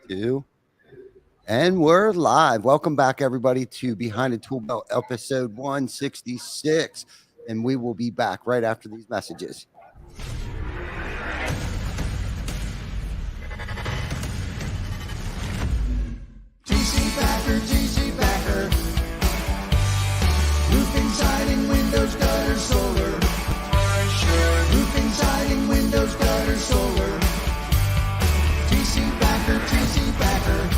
Two. And we're live. Welcome back, everybody, to Behind the Tool Belt episode 166. And we will be back right after these messages. GC Backer. Roofing, siding, windows, gutter, solar. Roofing, siding, windows, gutter, solar. GC Backer.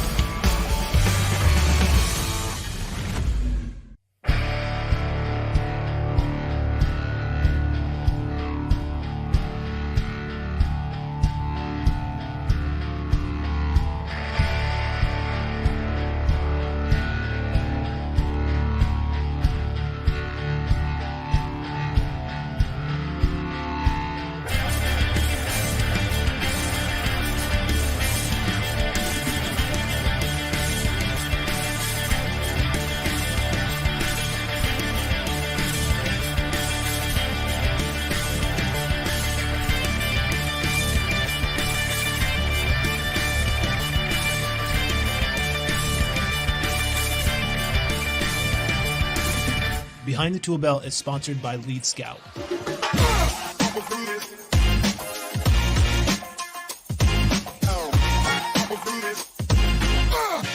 Behind the Tool Belt is sponsored by Lead Scout.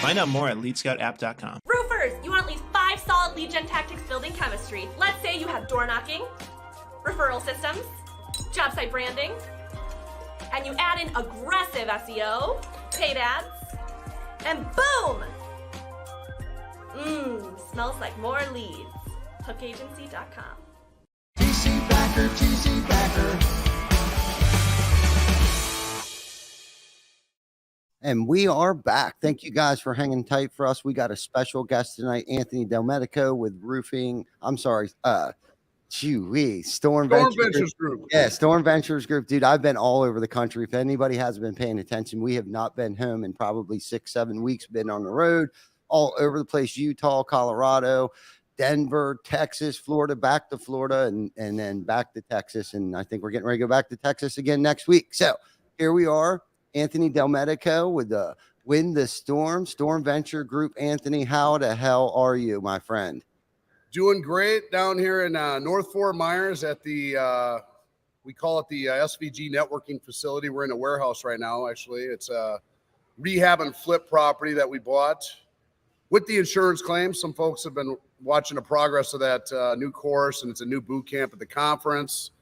Find out more at leadscoutapp.com. Roofers, you want at least 5 solid lead gen tactics building chemistry. Let's say you have door knocking, referral systems, job site branding, and you add in aggressive SEO, paid ads, and boom! Smells like more leads. HookAgency.com. GC Backer. And we are back. Thank you guys for hanging tight for us. We got a special guest tonight, Anthony Delmedico with roofing. Storm Ventures Group. Yeah, Storm Ventures Group. Dude, I've been all over the country. If anybody hasn't been paying attention, we have not been home in probably 6-7 weeks. Been on the road all over the place. Utah, Colorado, Denver, Texas, Florida, back to Florida, and then back to Texas. And I think we're getting ready to go back to Texas again next week. So here we are, Anthony Delmedico with the Win the Storm Venture Group. Anthony, how the hell are you, my friend? Doing great down here in North Fort Myers at the, we call it the SVG networking facility. We're in a warehouse right now, actually. It's a rehab and flip property that we bought with the insurance claims. Some folks have been watching the progress of that new course, and it's a new boot camp at the conference.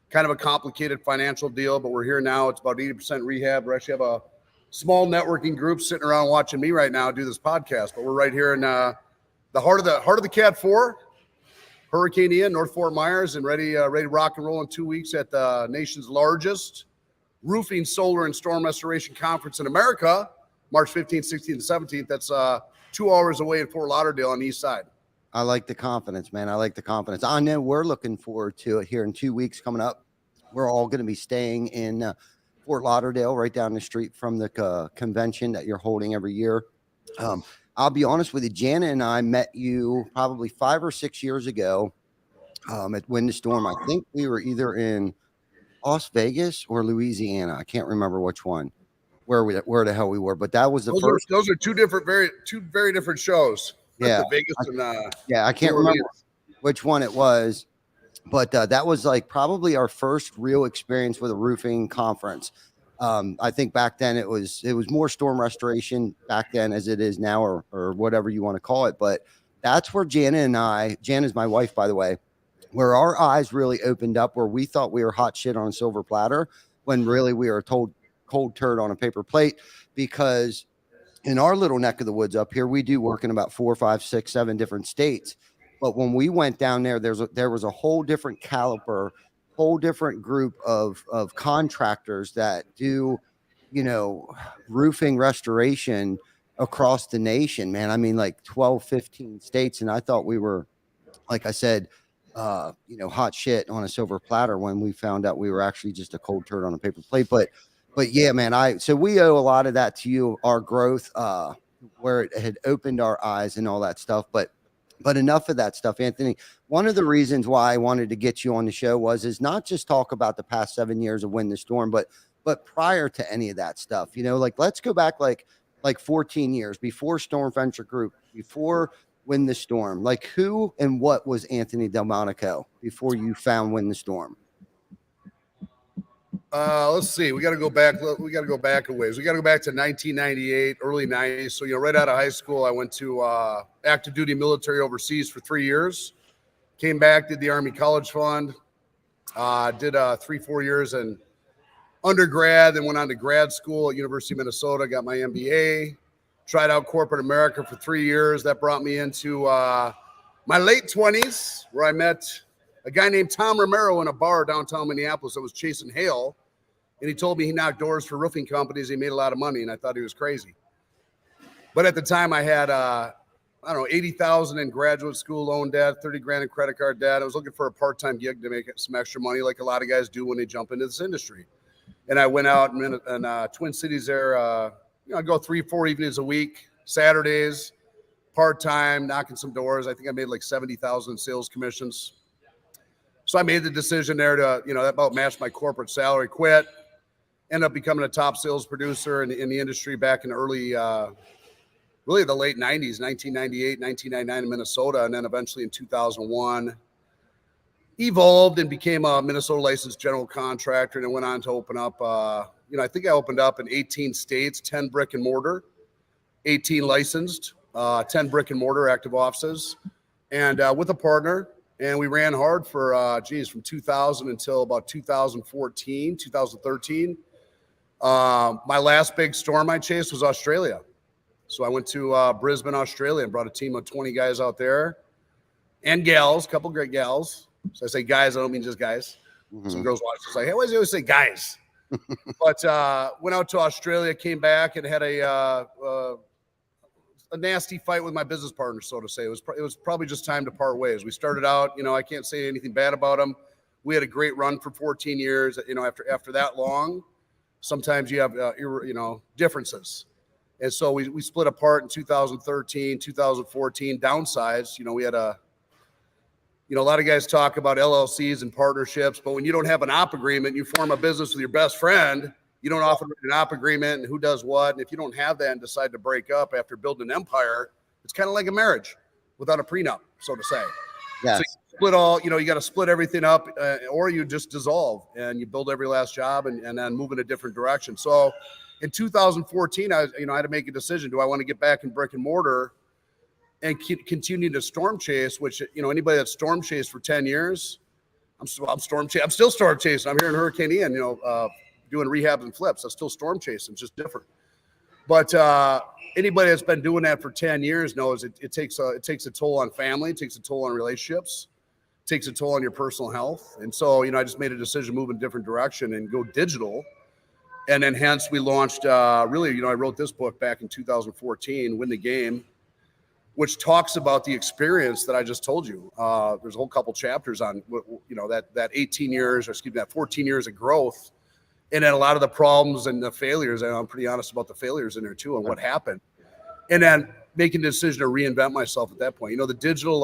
Kind of a complicated financial deal, but we're here now. It's about 80% rehab. We actually have a small networking group sitting around watching me right now do this podcast, but we're right here in the heart of the Cat 4, Hurricane Ian, North Fort Myers, and ready to rock and roll in 2 weeks at the nation's largest roofing, solar, and storm restoration conference in America, March 15th, 16th, and 17th. That's 2 hours away in Fort Lauderdale on the east side. I like the confidence, man. I like the confidence. I know we're looking forward to it here in 2 weeks coming up. We're all going to be staying in Fort Lauderdale, right down the street from the convention that you're holding every year. I'll be honest with you, Jana and I met you probably 5 or 6 years ago at Win the Storm. I think we were either in Las Vegas or Louisiana. I can't remember which one, where the hell we were, but that was the first. Those are two very different shows. Yeah, Vegas and I can't remember which one it was, but that was like probably our first real experience with a roofing conference. I think back then it was more storm restoration back then as it is now, or whatever you want to call it. But that's where Jana's my wife, by the way, where our eyes really opened up, where we thought we were hot shit on a silver platter when really we were told cold turd on a paper plate. Because in our little neck of the woods up here, we do work in about 4, 5, 6, 7 different states. But when we went down there, there was a whole different caliber, whole different group of contractors that do, roofing restoration across the nation, man. I mean, like 12, 15 states. And I thought we were, like I said, hot shit on a silver platter when we found out we were actually just a cold turd on a paper plate. But yeah, man, so we owe a lot of that to you, our growth, where it had opened our eyes and all that stuff. But enough of that stuff, Anthony. One of the reasons why I wanted to get you on the show is not just talk about the past 7 years of Win the Storm, but prior to any of that stuff, like let's go back like like 14 years before Storm Venture Group, before Win the Storm? Like, who and what was Anthony Delmedico before you found Win the Storm? Let's see. We got to go back. We got to go back a ways. We got to go back to 1998, early 90s. So, right out of high school, I went to active duty military overseas for 3 years. Came back, did the Army College Fund, did 3-4 years in undergrad, then went on to grad school at University of Minnesota, got my MBA, tried out corporate America for 3 years. That brought me into my late 20s, where I met a guy named Tom Romero in a bar downtown Minneapolis that was chasing hail. And he told me he knocked doors for roofing companies. He made a lot of money, and I thought he was crazy. But at the time, I had, $80,000 in graduate school loan debt, $30,000 in credit card debt. I was looking for a part-time gig to make some extra money, like a lot of guys do when they jump into this industry. And I went out in Twin Cities there. I go 3-4 evenings a week, Saturdays, part-time, knocking some doors. I think I made like $70,000 in sales commissions. So I made the decision there to, that about matched my corporate salary, quit, ended up becoming a top sales producer in the industry back in early, really the late 90s, 1998, 1999 in Minnesota. And then eventually in 2001, evolved and became a Minnesota licensed general contractor. And then went on to open up, I think I opened up in 18 states, 10 brick and mortar, 18 licensed, 10 brick and mortar active offices, and with a partner. And we ran hard for, from 2000 until about 2014, 2013. My last big storm I chased was Australia. So I went to Brisbane, Australia, and brought a team of 20 guys out there and gals, a couple great gals. So I say guys, I don't mean just guys. Mm-hmm. Some girls watch this like, hey, why does he always say guys? But went out to Australia, came back, and had a nasty fight with my business partner, so to say. It was probably just time to part ways. We started out, I can't say anything bad about him. We had a great run for 14 years. After that long, sometimes you have differences. And so we split apart in 2013, 2014, downsized. We had a lot of guys talk about LLCs and partnerships, but when you don't have an op agreement, you form a business with your best friend, you don't often read an op agreement and who does what. And if you don't have that and decide to break up after building an empire, it's kind of like a marriage without a prenup, so to say. Yes. So you split all, you got to split everything up or you just dissolve and you build every last job and then move in a different direction. So in 2014, I had to make a decision. Do I want to get back in brick and mortar and continue to storm chase, which, anybody that storm chased for 10 years, I'm still storm chasing. I'm here in Hurricane Ian, doing rehabs and flips. I'm still storm chasing, it's just different. But anybody that's been doing that for 10 years knows it takes a toll on family, it takes a toll on relationships, it takes a toll on your personal health. And so, I just made a decision to move in a different direction and go digital. And then hence we launched, I wrote this book back in 2014, Win the Game, which talks about the experience that I just told you. There's a whole couple chapters on, that 18 years, or excuse me, that 14 years of growth. And then a lot of the problems and the failures, and I'm pretty honest about the failures in there too, and what happened. And then making the decision to reinvent myself at that point. The digital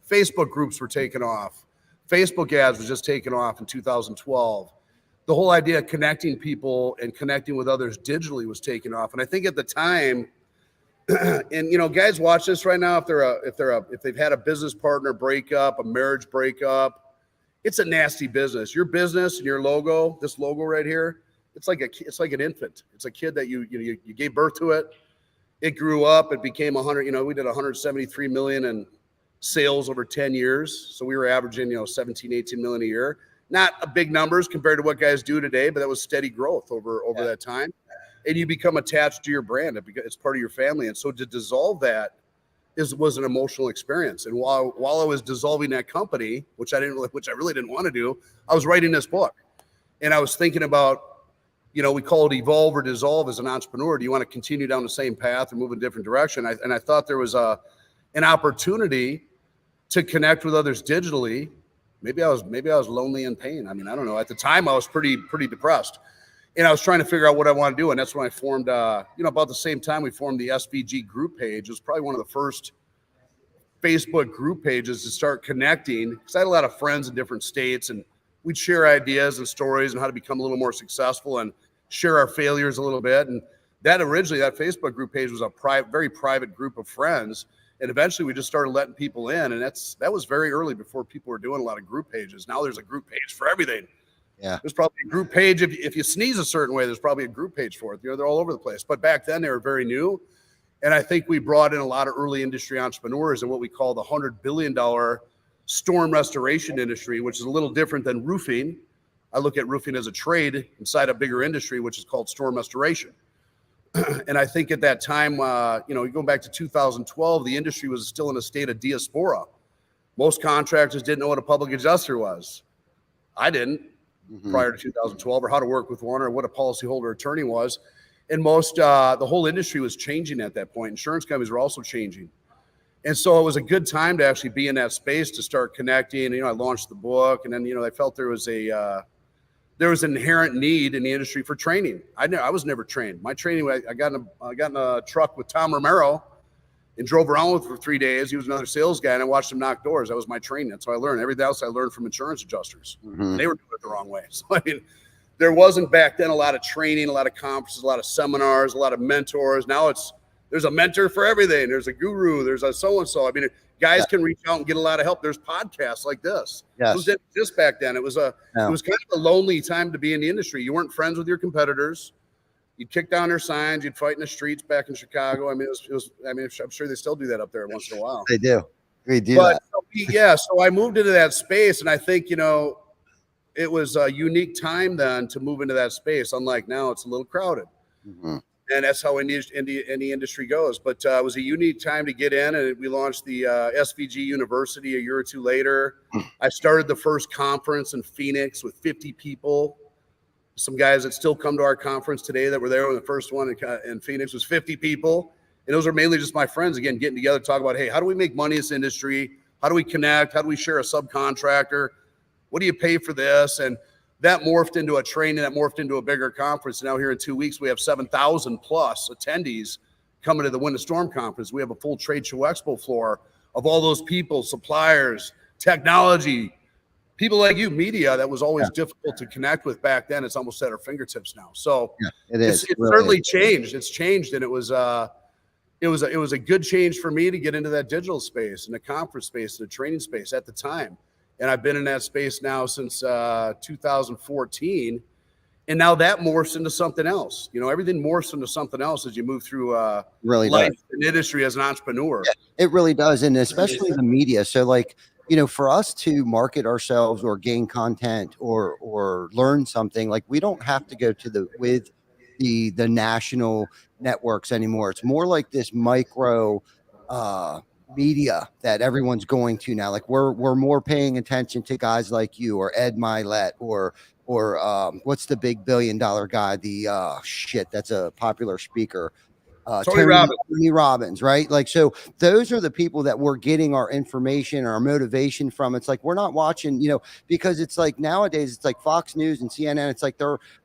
Facebook groups were taken off. Facebook ads was just taken off in 2012. The whole idea of connecting people and connecting with others digitally was taken off. And I think at the time, and guys watch this right now, if they've had a business partner breakup, a marriage breakup, it's a nasty business. Your business and your logo, this logo right here, it's like an infant. It's a kid that you gave birth to it. It grew up. It became 100. We did 173 million in sales over 10 years. So we were averaging 17, 18 million a year. Not a big numbers compared to what guys do today, but that was steady growth over that time. And you become attached to your brand. It's part of your family. And so to dissolve that was an emotional experience. And while I was dissolving that company, which I really didn't want to do, I was writing this book. And I was thinking about, we call it evolve or dissolve as an entrepreneur. Do you want to continue down the same path or move in a different direction? And I thought there was an opportunity to connect with others digitally. Maybe I was lonely and pain. I mean, I don't know. At the time, I was pretty depressed. And I was trying to figure out what I want to do. And that's when I formed, about the same time we formed the SVG group page. It was probably one of the first Facebook group pages to start connecting, because I had a lot of friends in different states, and we'd share ideas and stories and how to become a little more successful and share our failures a little bit. And that originally, that Facebook group page was a very private group of friends. And eventually we just started letting people in. And that was very early before people were doing a lot of group pages. Now there's a group page for everything. Yeah. There's probably a group page. If you sneeze a certain way, there's probably a group page for it. They're all over the place. But back then they were very new. And I think we brought in a lot of early industry entrepreneurs in what we call the $100 billion storm restoration industry, which is a little different than roofing. I look at roofing as a trade inside a bigger industry, which is called storm restoration. And I think at that time, going back to 2012, the industry was still in a state of diaspora. Most contractors didn't know what a public adjuster was. I didn't prior to 2012, or how to work with one, or what a policyholder attorney was. And the whole industry was changing at that point. Insurance companies were also changing. And so it was a good time to actually be in that space to start connecting. I launched the book, and then, I felt there was an inherent need in the industry for training. I was never trained. My training, I got in a truck with Tom Romero and drove around with him for 3 days. He was another sales guy, and I watched him knock doors. That was my training. That's how I learned. Everything else I learned from insurance adjusters. They were doing it the wrong way. So, there wasn't back then a lot of training, a lot of conferences, a lot of seminars, a lot of mentors. Now there's a mentor for everything. There's a guru. There's a so-and-so. Guys can reach out and get a lot of help. There's podcasts like this. Yes. It was just back then. It was kind of a lonely time to be in the industry. You weren't friends with your competitors. You'd kick down their signs. You'd fight in the streets back in Chicago. I'm sure they still do that up there once in a while. They do. So I moved into that space, and I think, it was a unique time then to move into that space. Unlike now, it's a little crowded. And that's how any industry goes. But it was a unique time to get in, and we launched the SVG University a year or two later. I started the first conference in Phoenix with 50 people. Some guys that still come to our conference today that were there when the first one in Phoenix was 50 people. And those are mainly just my friends, again, getting together to talk about, hey, how do we make money in this industry? How do we connect? How do we share a subcontractor? What do you pay for this? And that morphed into a training, that morphed into a bigger conference. Now here in 2 weeks, we have 7,000 plus attendees coming to the Wind and Storm Conference. We have a full Tradeshow Expo floor of all those people, suppliers, technology, people like you, media, that was always difficult to connect with back then. It's almost at our fingertips now. So it's certainly changed. It's changed, and it was a good change for me to get into that digital space and the conference space, the training space at the time. And I've been in that space now since 2014. And now that morphs into something else. Everything morphs into something else as you move through life and industry as an entrepreneur. Yeah, it really does. And especially the media. So for us to market ourselves or gain content or learn something, we don't have to go to the national networks anymore. It's more like this micro media that everyone's going to now. We're more paying attention to guys like you or Ed Milet or what's the big $1 billion guy? That's a popular speaker. Tony Robbins, right? So those are the people that we're getting our information, our motivation from. It's we're not watching, because it's nowadays it's Fox News and CNN. It's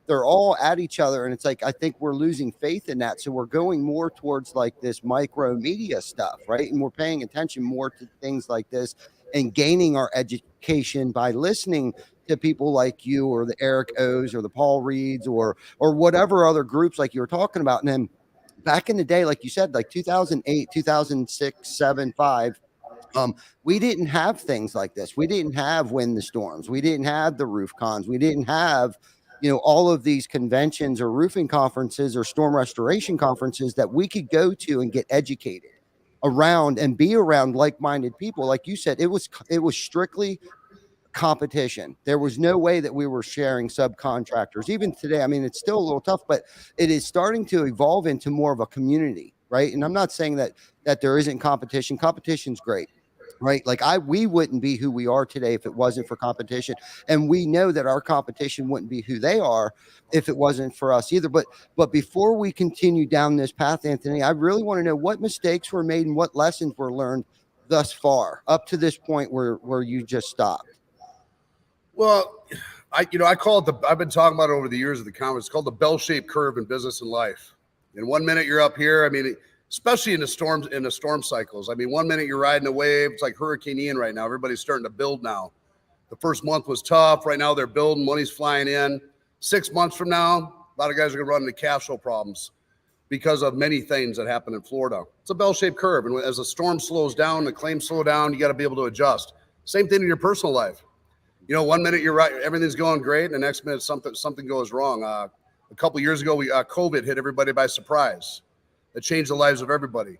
they're all at each other, and it's I think we're losing faith in that. So we're going more towards this micro media stuff, right? And we're paying attention more to things like this and gaining our education by listening to people like you or the Eric O's or the Paul Reeds or whatever other groups like you were talking about. And then back in the day, like you said, 2008, 2006, 7, 5, we didn't have things like this. We didn't have Wind the Storms. We didn't have the roof cons. We didn't have, all of these conventions or roofing conferences or storm restoration conferences that we could go to and get educated around and be around like-minded people. Like you said, it was strictly competition. There was no way that we were sharing subcontractors. Even today, it's still a little tough, but it is starting to evolve into more of a community, right? And I'm not saying that there isn't competition. Competition's great, right? We wouldn't be who we are today if it wasn't for competition. And we know that our competition wouldn't be who they are if it wasn't for us either. But before we continue down this path, Anthony, I really want to know what mistakes were made and what lessons were learned thus far up to this point where you just stopped. Well, I call it I've been talking about it over the years of the conference. It's called the bell-shaped curve in business and life. And 1 minute you're up here. Especially in the storm cycles. 1 minute you're riding a wave. It's like Hurricane Ian right now. Everybody's starting to build now. The first month was tough. Right now they're building. Money's flying in. 6 months from now, a lot of guys are going to run into cash flow problems. because of many things that happen in Florida. It's a bell-shaped curve. And as the storm slows down, the claims slow down, you got to be able to adjust. Same thing in your personal life. You know, 1 minute you're right, everything's going great, and the next minute something goes wrong. A couple of years ago, COVID hit everybody by surprise. It changed the lives of everybody.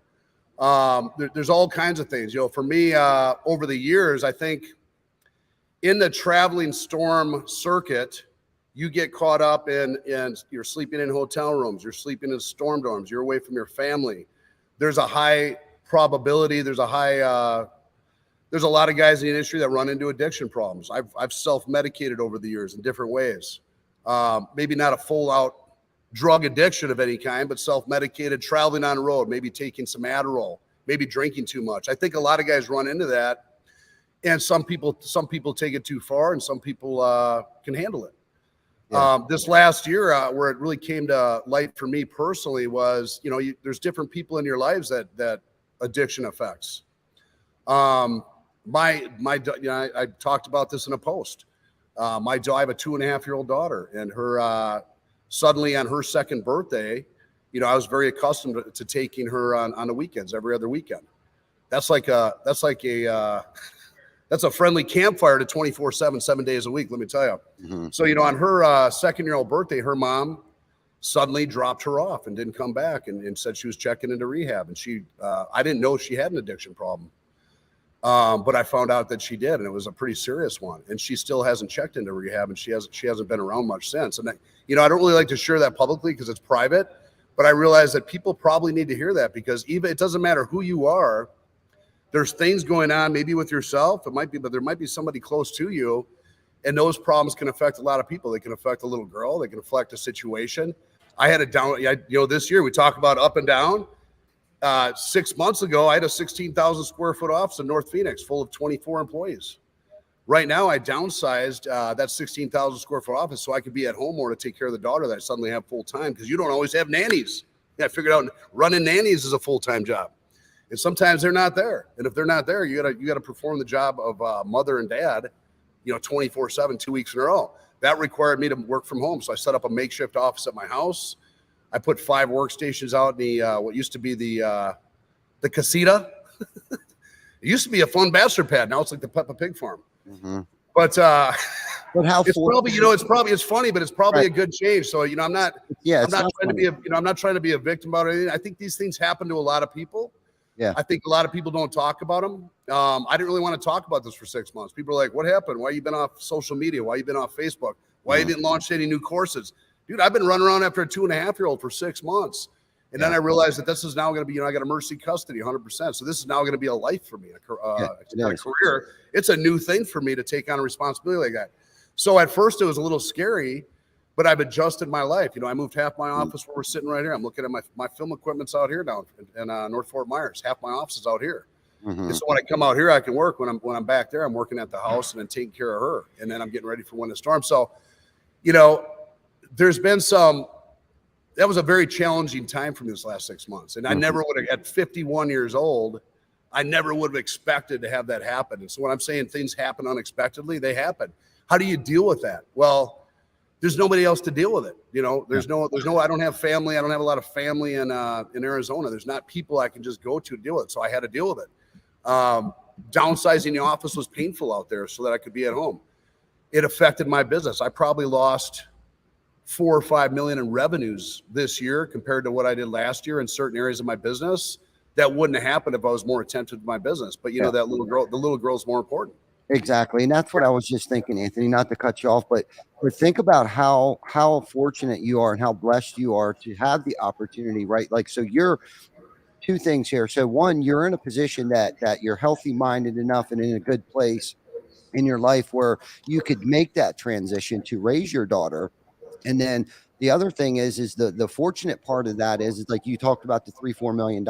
There's all kinds of things. You know, for me, over the years, I think in the traveling storm circuit, you get caught up in you're sleeping in hotel rooms, you're sleeping in storm dorms, you're away from your family. There's a high probability, there's a lot of guys in the industry that run into addiction problems. I've self-medicated over the years in different ways. Maybe not a full-out drug addiction of any kind, but self-medicated, traveling on the road, maybe taking some Adderall, maybe drinking too much. I think a lot of guys run into that, and some people take it too far, and some people can handle it. Yeah. This last year, where it really came to light for me personally was, you know, there's different people in your lives that addiction affects. I talked about this in a post. I have a 2.5-year-old daughter, and her suddenly on her second birthday, you know, I was very accustomed to taking her on the weekends, every other weekend. That's a friendly campfire to 24/7, 7 days a week, let me tell you. Mm-hmm. So, you know, on her second-year-old birthday, her mom suddenly dropped her off and didn't come back and said she was checking into rehab. And I didn't know she had an addiction problem. But I found out that she did, and it was a pretty serious one. And she still hasn't checked into rehab, and she hasn't been around much since. And you know, I don't really like to share that publicly because it's private, but I realize that people probably need to hear that, because even it doesn't matter who you are. There's things going on, maybe with yourself. But there might be somebody close to you, and those problems can affect a lot of people. They can affect a little girl. They can affect a situation. I had this year we talk about up and down. 6 months ago, I had a 16,000 square foot office in North Phoenix full of 24 employees. Right now, I downsized that 16,000 square foot office so I could be at home more to take care of the daughter that I suddenly have full time, because you don't always have nannies. Yeah, I figured out running nannies is a full-time job. And sometimes they're not there. And if they're not there, you gotta perform the job of mother and dad, you know, 24/7, 2 weeks in a row. That required me to work from home. So I set up a makeshift office at my house. I put 5 workstations out in the what used to be the casita. It used to be a fun bachelor pad. Now it's like the Peppa Pig farm. Mm-hmm. But how it's funny, but it's probably a good change. So, you know, I'm not trying to be a victim about anything. I think these things happen to a lot of people. Yeah. I think a lot of people don't talk about them. I didn't really want to talk about this for 6 months. People are like, what happened? Why you been off social media? Why you been off Facebook? Why you didn't launch any new courses? Dude, I've been running around after a 2.5-year-old for 6 months. And then I realized that this is now going to be, you know, I got a mercy custody 100%. So this is now going to be a life for me, a career. It's a new thing for me to take on a responsibility like that. So at first it was a little scary, but I've adjusted my life. You know, I moved half my office where we're sitting right here. I'm looking at my film equipment's out here down in North Fort Myers. Half my office is out here. Mm-hmm. And so when I come out here, I can work. When I'm back there, I'm working at the house and then taking care of her. And then I'm getting ready for when the storm. So, you know, there's been that was a very challenging time for me this last 6 months. And I never would have, at 51 years old, I never would have expected to have that happen. And so when I'm saying things happen unexpectedly, they happen. How do you deal with that? Well, there's nobody else to deal with it. You know, there's no, I don't have family. I don't have a lot of family in Arizona. There's not people I can just go to deal with it. So I had to deal with it. Downsizing the office was painful out there so that I could be at home. It affected my business. I probably lost 4 or 5 million in revenues this year compared to what I did last year in certain areas of my business. That wouldn't have happened if I was more attentive to my business. But you know, that little girl's more important. Exactly. And that's what I was just thinking, Anthony, not to cut you off, but think about how fortunate you are and how blessed you are to have the opportunity, right? Like, so you're 2 things here. So one, you're in a position that you're healthy minded enough and in a good place in your life where you could make that transition to raise your daughter. And then the other thing is the fortunate part of that is like you talked about the $3-4 million.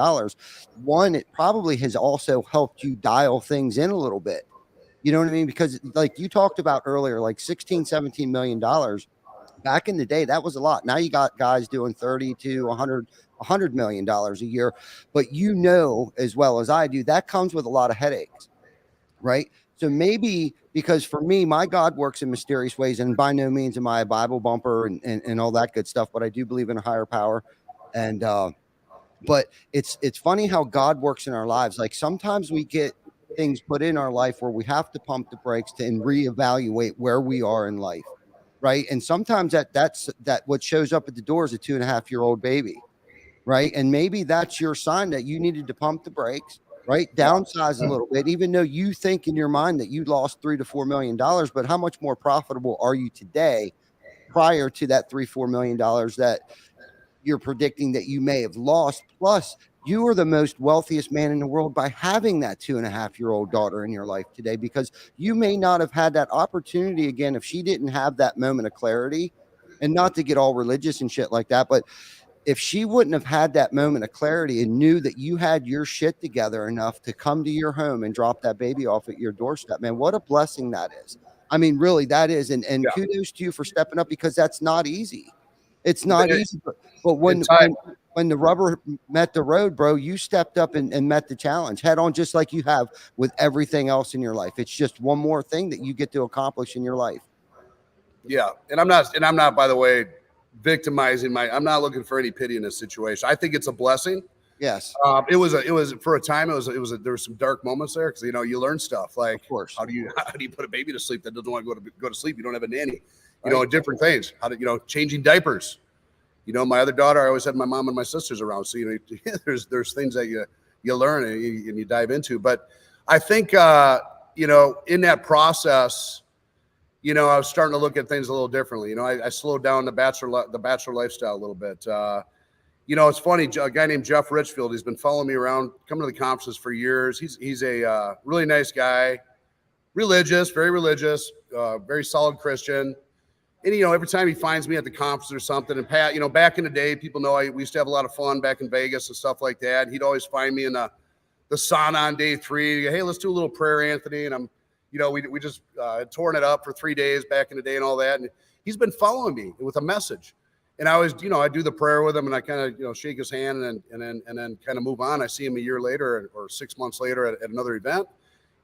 One, it probably has also helped you dial things in a little bit. You know what I mean? Because like you talked about earlier, like $16-17 million back in the day, that was a lot. Now you got guys doing $30 to $100 million a year. But you know, as well as I do, that comes with a lot of headaches, right? So maybe, because for me, my God works in mysterious ways, and by no means am I a Bible bumper and all that good stuff, but I do believe in a higher power. And but it's funny how God works in our lives. Like sometimes we get things put in our life where we have to pump the brakes and reevaluate where we are in life, right? And sometimes that's what shows up at the door is a 2.5-year-old baby, right? And maybe that's your sign that you needed to pump the brakes, right? Downsize a little bit, even though you think in your mind that you lost $3 to $4 million, but how much more profitable are you today prior to that $3-4 million that you're predicting that you may have lost? Plus, you are the most wealthiest man in the world by having that 2.5-year-old daughter in your life today, because you may not have had that opportunity again if she didn't have that moment of clarity. And not to get all religious and shit like that, but if she wouldn't have had that moment of clarity and knew that you had your shit together enough to come to your home and drop that baby off at your doorstep, man, what a blessing that is. I mean, really, that is. And Yeah. kudos to you for stepping up, because that's not easy. It's not easy. But when the rubber met the road, bro, you stepped up and met the challenge head on, just like you have with everything else in your life. It's just one more thing that you get to accomplish in your life. Yeah. And I'm not, by the way, victimizing I'm not looking for any pity in this situation. I think it's a blessing. Yes. It was for a time. There were some dark moments there because you learn stuff like, of course, how do you put a baby to sleep that doesn't want to go to sleep? You don't have a nanny. Different things. How to changing diapers. My other daughter, I always had my mom and my sisters around, so there's things that you learn and you dive into. But I think in that process, I was starting to look at things a little differently. I slowed down the bachelor lifestyle a little bit. It's funny. A guy named Jeff Richfield, he's been following me around, coming to the conferences for years. He's a really nice guy, religious, very solid Christian. And, every time he finds me at the conference or something, and Pat, back in the day, people know we used to have a lot of fun back in Vegas and stuff like that. He'd always find me in the sauna on day 3. Hey, let's do a little prayer, Anthony. And I'm, we just torn it up for 3 days back in the day and all that. And he's been following me with a message. And I always, I do the prayer with him, and I kind of, shake his hand and then kind of move on. I see him a year later or 6 months later at another event.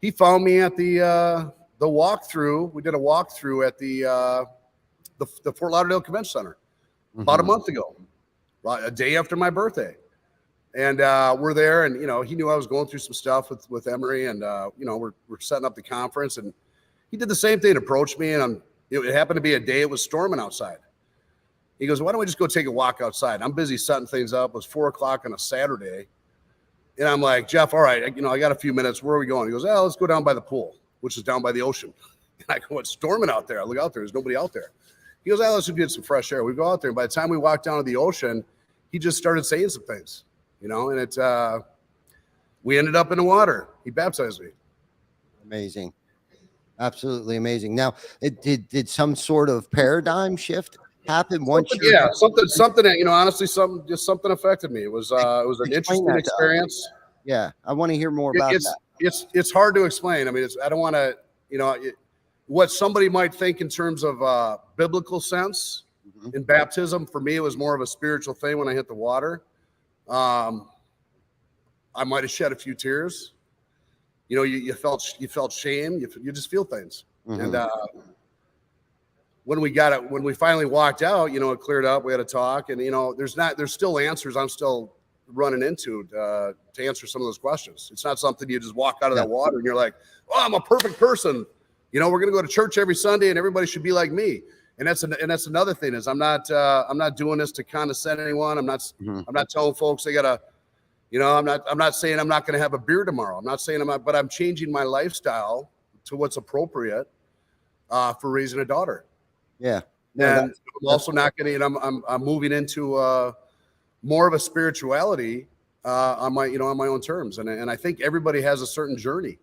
He found me at the walkthrough. We did a walkthrough at the Fort Lauderdale Convention Center about a month ago, a day after my birthday. And we're there, and he knew I was going through some stuff with Emory, and we're setting up the conference, and he did the same thing, approached me, and it happened to be a day it was storming outside. He goes, why don't we just go take a walk outside? I'm busy setting things up. It was 4:00 on a Saturday. And I'm like, Jeff, all right, I got a few minutes. Where are we going? He goes, let's go down by the pool, which is down by the ocean. And I go, it's storming out there. I look out there. There's nobody out there. He goes, let's get some fresh air. We go out there. And by the time we walk down to the ocean, he just started saying some things, and it's, we ended up in the water. He baptized me. Amazing. Absolutely amazing. Now, did some sort of paradigm shift happen once? Something that, honestly, something affected me. It was an interesting experience. Yeah. I want to hear more about that. It's hard to explain. I mean, I don't want to, what somebody might think in terms of biblical sense in baptism. For me, it was more of a spiritual thing when I hit the water. I might have shed a few tears. You felt shame. You just feel things. And when we finally walked out, it cleared up. We had a talk, and there's still answers I'm still running into to answer some of those questions. It's not something you just walk out of that water and you're like, oh, I'm a perfect person. We're going to go to church every Sunday and everybody should be like me. And that's another thing is I'm not doing this to condescend anyone. I'm not telling folks they gotta, I'm not saying I'm not going to have a beer tomorrow. I'm not saying but I'm changing my lifestyle to what's appropriate for raising a daughter. Yeah. No, and I'm also not going to, I'm moving into more of a spirituality on my own terms. And I think everybody has a certain journey.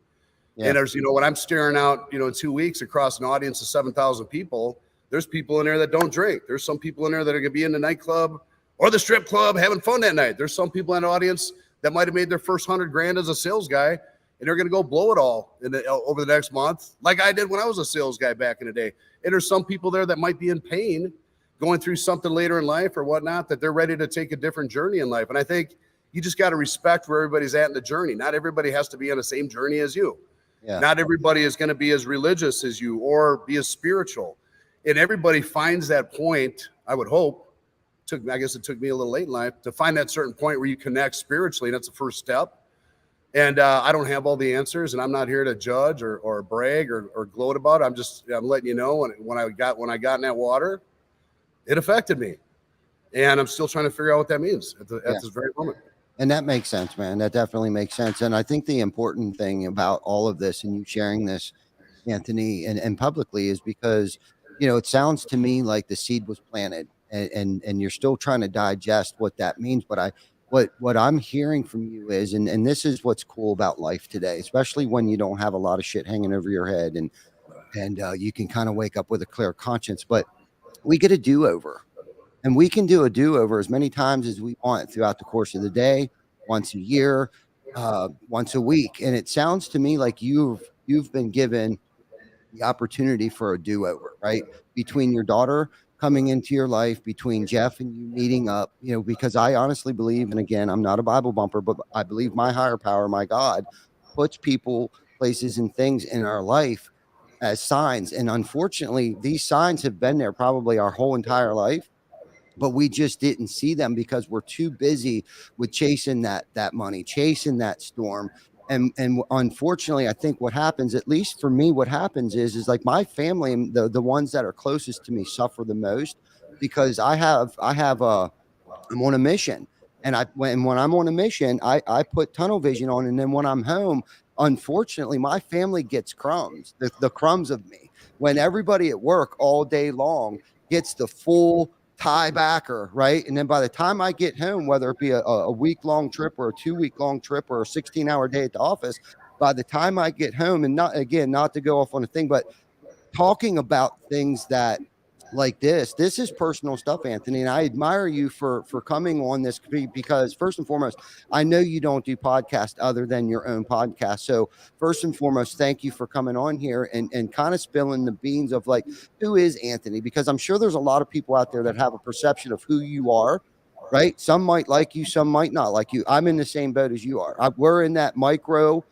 Yeah. And there's, when I'm staring out, in 2 weeks across an audience of 7,000 people, there's people in there that don't drink. There's some people in there that are going to be in the nightclub or the strip club having fun that night. There's some people in the audience that might have made their first $100,000 as a sales guy, and they're going to go blow it all over the next month, like I did when I was a sales guy back in the day. And there's some people there that might be in pain, going through something later in life or whatnot, that they're ready to take a different journey in life. And I think you just got to respect where everybody's at in the journey. Not everybody has to be on the same journey as you. Yeah. Not everybody is going to be as religious as you or be as spiritual. And everybody finds that point, I would hope, I guess it took me a little late in life to find that certain point where you connect spiritually. And that's the first step. And I don't have all the answers, and I'm not here to judge or brag or gloat about it. I'm letting you know when I got in that water, it affected me. And I'm still trying to figure out what that means at this very moment. And that makes sense, man. That definitely makes sense. And I think the important thing about all of this and you sharing this, Anthony, and publicly is because, it sounds to me like the seed was planted and you're still trying to digest what that means. But what I'm hearing from you is, and this is what's cool about life today, especially when you don't have a lot of shit hanging over your head and you can kind of wake up with a clear conscience, but we get a do-over. And we can do a do-over as many times as we want throughout the course of the day, once a year, once a week. And it sounds to me like you've been given the opportunity for a do-over, right? Between your daughter coming into your life, between Jeff and you meeting up, because I honestly believe, and again, I'm not a Bible bumper, but I believe my higher power, my God, puts people, places, and things in our life as signs. And unfortunately, these signs have been there probably our whole entire life. But we just didn't see them because we're too busy with chasing that money, chasing that storm. And unfortunately, I think what happens, at least for me, what happens is like my family and the ones that are closest to me suffer the most because I'm on a mission. And when I'm on a mission, I put tunnel vision on. And then when I'm home, unfortunately, my family gets crumbs, the crumbs of me. When everybody at work all day long gets the full tie backer, right? And then by the time I get home, whether it be a week-long trip or a 2-week-long trip or a 16-hour day at the office, by the time I get home, and not to go off on a thing, but talking about things that like this is personal stuff, Anthony, and I admire you for coming on this because first and foremost, I know you don't do podcasts other than your own podcast. So first and foremost, thank you for coming on here and kind of spilling the beans of like, who is Anthony? Because I'm sure there's a lot of people out there that have a perception of who you are, right? Some might like you, some might not like you. I'm in the same boat as you are. We're in that micro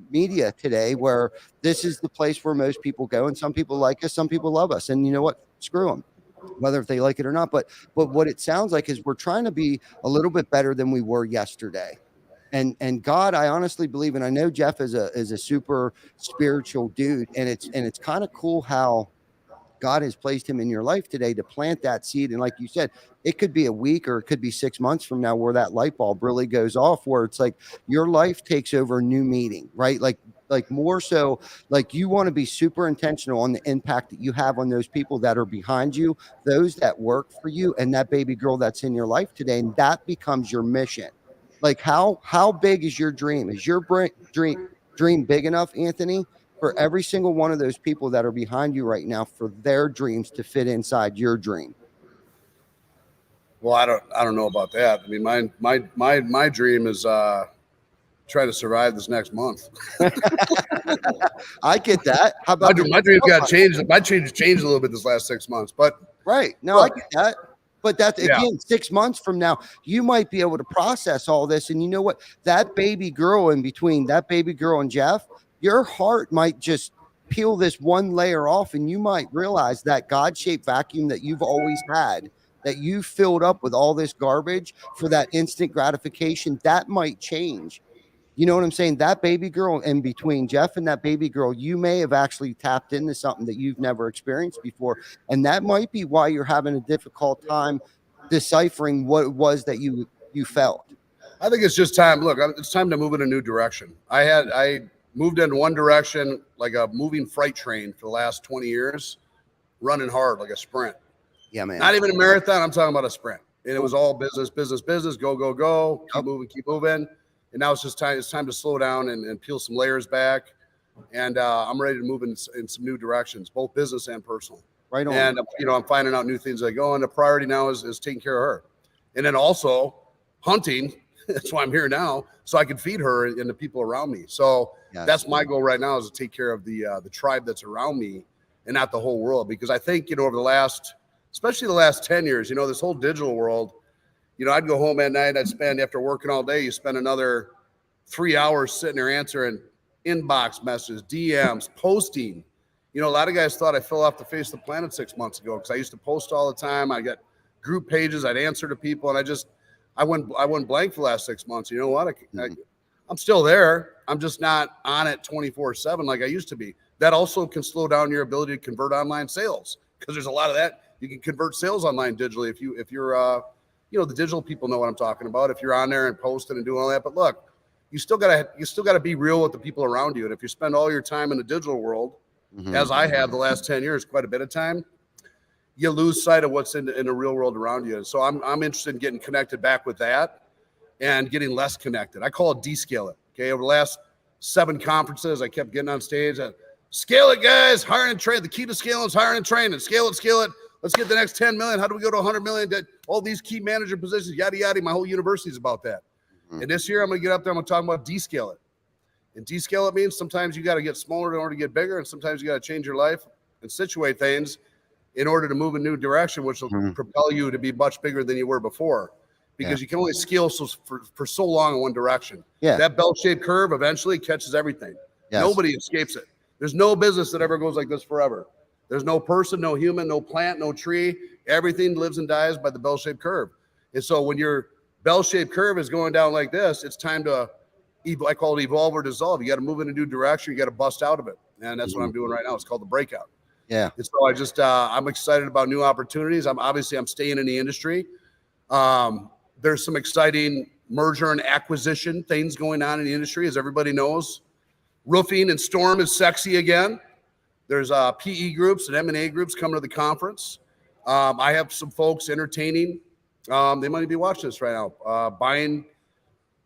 media today where this is the place where most people go, and some people like us, some people love us, and you know what, screw them, whether if they like it or not. But what it sounds like is we're trying to be a little bit better than we were yesterday. And God, I honestly believe, and I know Jeff is a super spiritual dude, and it's kind of cool how God has placed him in your life today to plant that seed. And like you said, it could be a week or it could be 6 months from now where that light bulb really goes off, where it's like your life takes over a new meaning, right? Like more so, like you want to be super intentional on the impact that you have on those people that are behind you, those that work for you, and that baby girl that's in your life today. And that becomes your mission. Like how big is your dream? Is your dream big enough, Anthony, for every single one of those people that are behind you right now, for their dreams to fit inside your dream? Well, I don't know about that. I mean, my dream is try to survive this next month. I get that. How about my dreams got changed? My dreams changed a little bit this last 6 months, but right. No, I get that. But that's again, 6 months from now, you might be able to process all this. And you know what? That baby girl in between, that baby girl and Jeff, your heart might just peel this one layer off, and you might realize that God-shaped vacuum that you've always had, that you filled up with all this garbage for that instant gratification, that might change. You know what I'm saying? That baby girl in between Jeff and that baby girl, you may have actually tapped into something that you've never experienced before. And that might be why you're having a difficult time deciphering what it was that you felt. I think it's just time. Look, it's time to move in a new direction. I moved in one direction like a moving freight train for the last 20 years, running hard like a sprint. Yeah, man. Not even a marathon. I'm talking about a sprint. And it was all business, go, keep moving. And now it's just time. It's time to slow down and peel some layers back. And I'm ready to move in some new directions, both business and personal. Right on. And I'm finding out new things as I go. And the priority now is taking care of her. And then also hunting. That's why I'm here now, so I can feed her and the people around me. So that's my goal right now, is to take care of the tribe that's around me and not the whole world. Because I think, over especially the last 10 years, this whole digital world, I'd go home at night, after working all day, you spend another 3 hours sitting there answering inbox messages, DMs, posting. A lot of guys thought I fell off the face of the planet 6 months ago because I used to post all the time. I got group pages. I'd answer to people, and I went blank for the last 6 months. You know what? I'm still there. I'm just not on it 24/7 like I used to be. That also can slow down your ability to convert online sales, because there's a lot of that. You can convert sales online digitally if you're the digital people know what I'm talking about. If you're on there and posting and doing all that, but look, you still gotta be real with the people around you. And if you spend all your time in the digital world, as I have the last 10 years, quite a bit of time, you lose sight of what's in the real world around you. So I'm interested in getting connected back with that and getting less connected. I call it descale it. Okay. Over the last 7 conferences, I kept getting on stage. Scale it, guys. Hiring and train. The key to scaling is hiring and training. Scale it. Let's get the next 10 million. How do we go to 100 million? All these key manager positions, yada, yada. My whole university is about that. And this year I'm going to get up there. I'm going to talk about descale it. And descale it means sometimes you got to get smaller in order to get bigger. And sometimes you got to change your life and situate things in order to move a new direction, which will propel you to be much bigger than you were before. Because you can only scale for so long in one direction. Yeah. That bell-shaped curve eventually catches everything. Yes. Nobody escapes it. There's no business that ever goes like this forever. There's no person, no human, no plant, no tree. Everything lives and dies by the bell-shaped curve. And so when your bell-shaped curve is going down like this, it's time to, I call it evolve or dissolve. You got to move in a new direction. You got to bust out of it. And that's what I'm doing right now. It's called the breakout. Yeah. And so I'm excited about new opportunities. I'm staying in the industry. There's some exciting merger and acquisition things going on in the industry, as everybody knows. Roofing and storm is sexy again. There's PE groups and M&A groups coming to the conference. I have some folks entertaining. They might be watching this right now. Buying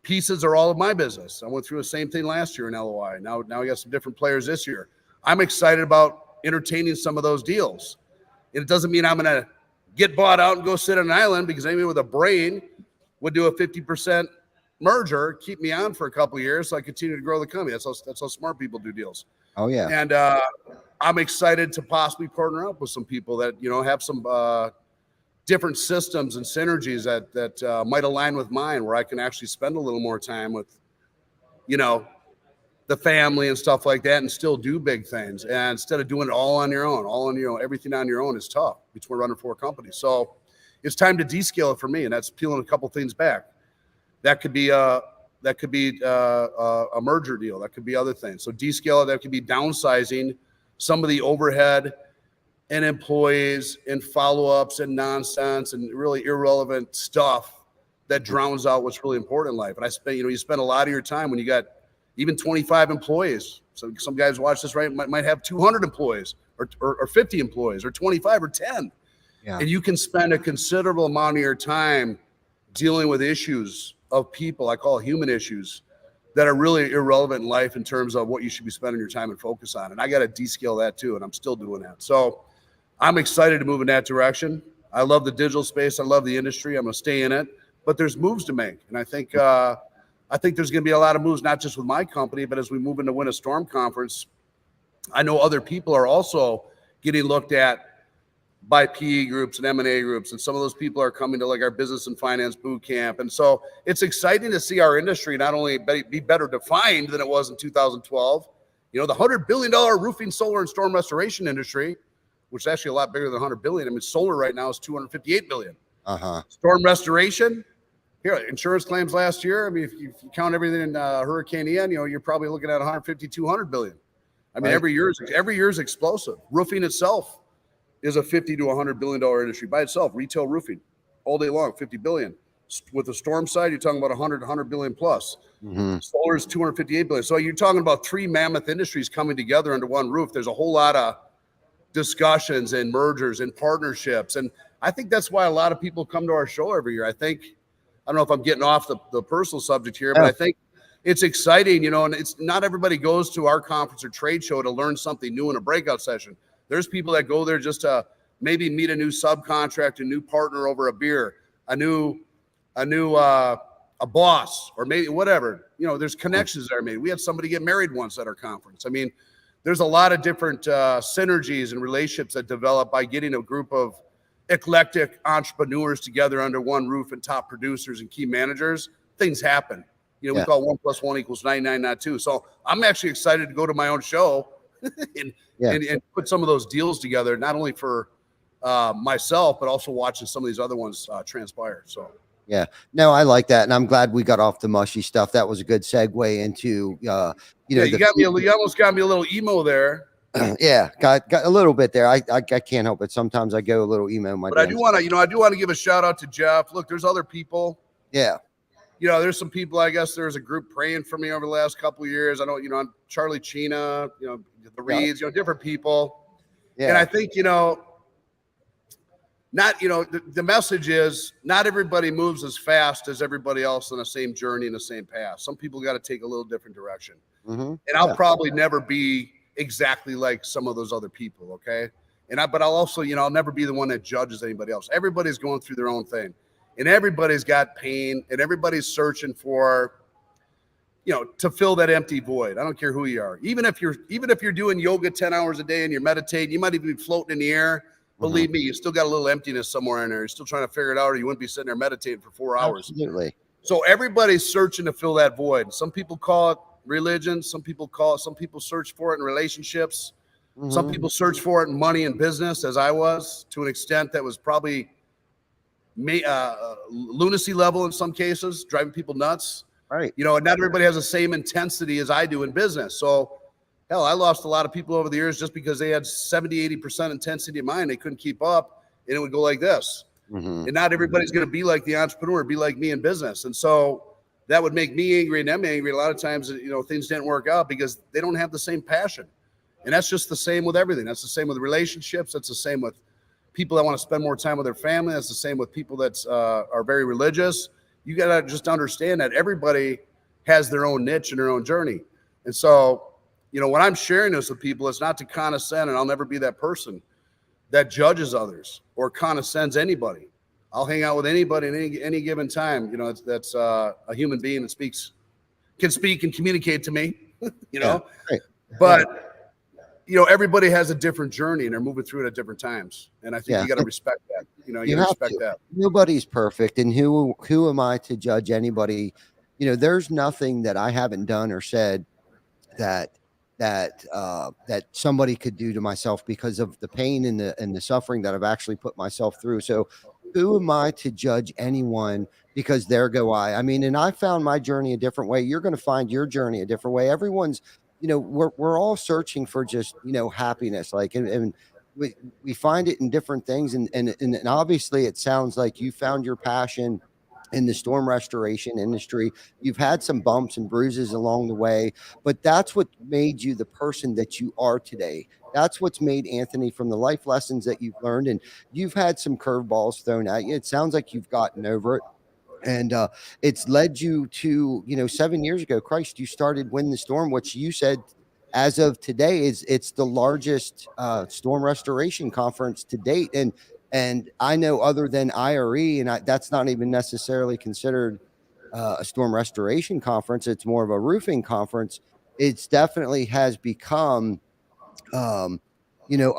pieces are all of my business. I went through the same thing last year in LOI. Now we got some different players this year. I'm excited about entertaining some of those deals. And it doesn't mean I'm going to get bought out and go sit on an island, because anybody with a brain would do a 50% merger, keep me on for a couple of years so I continue to grow the company. That's how smart people do deals. Oh, yeah. And I'm excited to possibly partner up with some people that, have some different systems and synergies that might align with mine, where I can actually spend a little more time with, the family and stuff like that, and still do big things. And instead of doing it all on your own, everything on your own is tough between running 4 companies. So it's time to descale it for me. And that's peeling a couple things back. That could be a merger deal. That could be other things. So descale it. That could be downsizing some of the overhead and employees and follow-ups and nonsense and really irrelevant stuff that drowns out what's really important in life. And you spend a lot of your time when you got even 25 employees. So some guys watch this, right? Might have 200 employees or 50 employees or 25 or 10. Yeah. And you can spend a considerable amount of your time dealing with issues of people, I call it human issues, that are really irrelevant in life in terms of what you should be spending your time and focus on. And I got to descale that too. And I'm still doing that. So I'm excited to move in that direction. I love the digital space. I love the industry. I'm going to stay in it, but there's moves to make. And I think there's going to be a lot of moves, not just with my company, but as we move into Win a Storm conference, I know other people are also getting looked at by PE groups and M&A groups. And some of those people are coming to like our business and finance boot camp. And so it's exciting to see our industry not only be better defined than it was in 2012, the $100 billion roofing, solar, and storm restoration industry, which is actually a lot bigger than $100 billion. I mean, solar right now is $258 billion. Storm restoration, here, insurance claims last year. I mean, if you count everything in Hurricane Ian, you're probably looking at 150, 200 billion. I mean, every year is explosive. Roofing itself is a $50 to $100 billion industry by itself. Retail roofing all day long, 50 billion. With the storm side, you're talking about 100 billion plus. Solar is 258 billion. So you're talking about 3 mammoth industries coming together under one roof. There's a whole lot of discussions and mergers and partnerships. And I think that's why a lot of people come to our show every year. I don't know if I'm getting off the personal subject here, but I think it's exciting, and it's not everybody goes to our conference or trade show to learn something new in a breakout session. There's people that go there just to maybe meet a new subcontract, a new partner over a beer, a boss, or maybe whatever. There's connections that are made. We had somebody get married once at our conference. I mean, there's a lot of different synergies and relationships that develop by getting a group of eclectic entrepreneurs together under one roof and top producers and key managers. Things happen. We call 1 + 1 = 99, not 2. So I'm actually excited to go to my own show and put some of those deals together, not only for myself, but also watching some of these other ones transpire. So Yeah, no, I like that, and I'm glad we got off the mushy stuff. That was a good segue into yeah, you almost got me a little emo there. yeah, got a little bit there. I can't help it. Sometimes I go a little emo. But I do want to give a shout out to Jeff. Look, there's other people. Yeah. There's some people. I guess there's a group praying for me over the last couple of years. I know, I'm Charlie Chena, the Reeds, different people. Yeah. And I think, not, the message is not everybody moves as fast as everybody else on the same journey and the same path. Some people got to take a little different direction. Mm-hmm. And I'll probably never be exactly like some of those other people. Okay. But I'll also, I'll never be the one that judges anybody else. Everybody's going through their own thing, and everybody's got pain, and everybody's searching for, to fill that empty void. I don't care who you are. Even if you're doing yoga 10 hours a day and you're meditating, you might even be floating in the air. Believe me, you still got a little emptiness somewhere in there. You're still trying to figure it out, or you wouldn't be sitting there meditating for 4 hours. Absolutely. So everybody's searching to fill that void. Some people call it religion. Some people search for it in relationships. Mm-hmm. Some people search for it in money and business, as I was, to an extent that was probably lunacy level in some cases, driving people nuts. Right. And not everybody has the same intensity as I do in business. So, hell, I lost a lot of people over the years just because they had 70, 80% intensity of mine. They couldn't keep up, and it would go like this. Mm-hmm. And not everybody's going to be like the entrepreneur, be like me in business. And so that would make me angry and them angry. A lot of times, things didn't work out because they don't have the same passion. And that's just the same with everything. That's the same with relationships. That's the same with people that want to spend more time with their family. That's the same with people that are very religious. You got to just understand that everybody has their own niche and their own journey. And so, when I'm sharing this with people, it's not to condescend, and I'll never be that person that judges others or condescends anybody. I'll hang out with anybody at any given time. That's a human being that can speak and communicate to me, Yeah, right. But everybody has a different journey and they're moving through it at different times. And I think you got to respect that. You gotta respect that. Nobody's perfect. And who am I to judge anybody? There's nothing that I haven't done or said that somebody could do to myself because of the pain and the suffering that I've actually put myself through. So who am I to judge anyone because there go I? I mean, and I found my journey a different way. You're going to find your journey a different way. Everyone's, we're all searching for just, happiness. Like, and we find it in different things. And obviously it sounds like you found your passion in the storm restoration industry. You've had some bumps and bruises along the way, but that's what made you the person that you are today. That's what's made Anthony from the life lessons that you've learned. And you've had some curveballs thrown at you. It sounds like you've gotten over it. And it's led you to, 7 years ago, Christ, you started Win the Storm, which you said as of today it's the largest storm restoration conference to date. And I know other than IRE, and that's not even necessarily considered a storm restoration conference. It's more of a roofing conference. It's definitely has become, a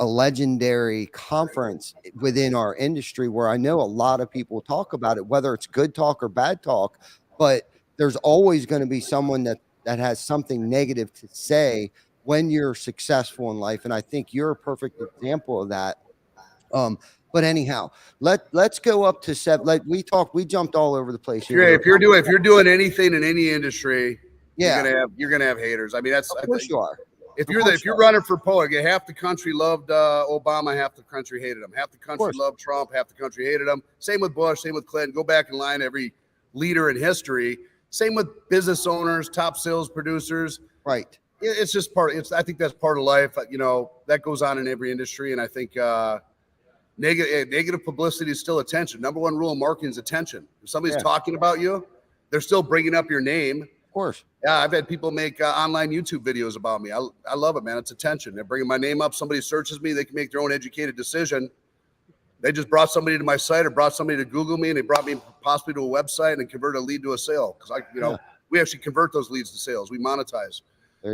legendary conference within our industry where I know a lot of people talk about it, whether it's good talk or bad talk, but there's always going to be someone that has something negative to say when you're successful in life. And I think you're a perfect example of that. But anyhow, let's go up to 7. Like we jumped all over the place here. If you're doing anything in any industry, you're gonna have haters. I mean, of course you are. If you're running for politics, half the country loved Obama, half the country hated him. Half the country loved Trump, half the country hated him. Same with Bush, same with Clinton. Go back in line, every leader in history. Same with business owners, top sales producers. Right. It's just I think that's part of life. That goes on in every industry, and I think negative publicity is still attention. Number one rule of marketing is attention. If somebody's talking about you, they're still bringing up your name. Of course. Yeah, I've had people make online YouTube videos about me. I love it, man. It's attention. They're bringing my name up. Somebody searches me. They can make their own educated decision. They just brought somebody to my site or brought somebody to Google me, and they brought me possibly to a website and converted a lead to a sale. Because we actually convert those leads to sales. We monetize.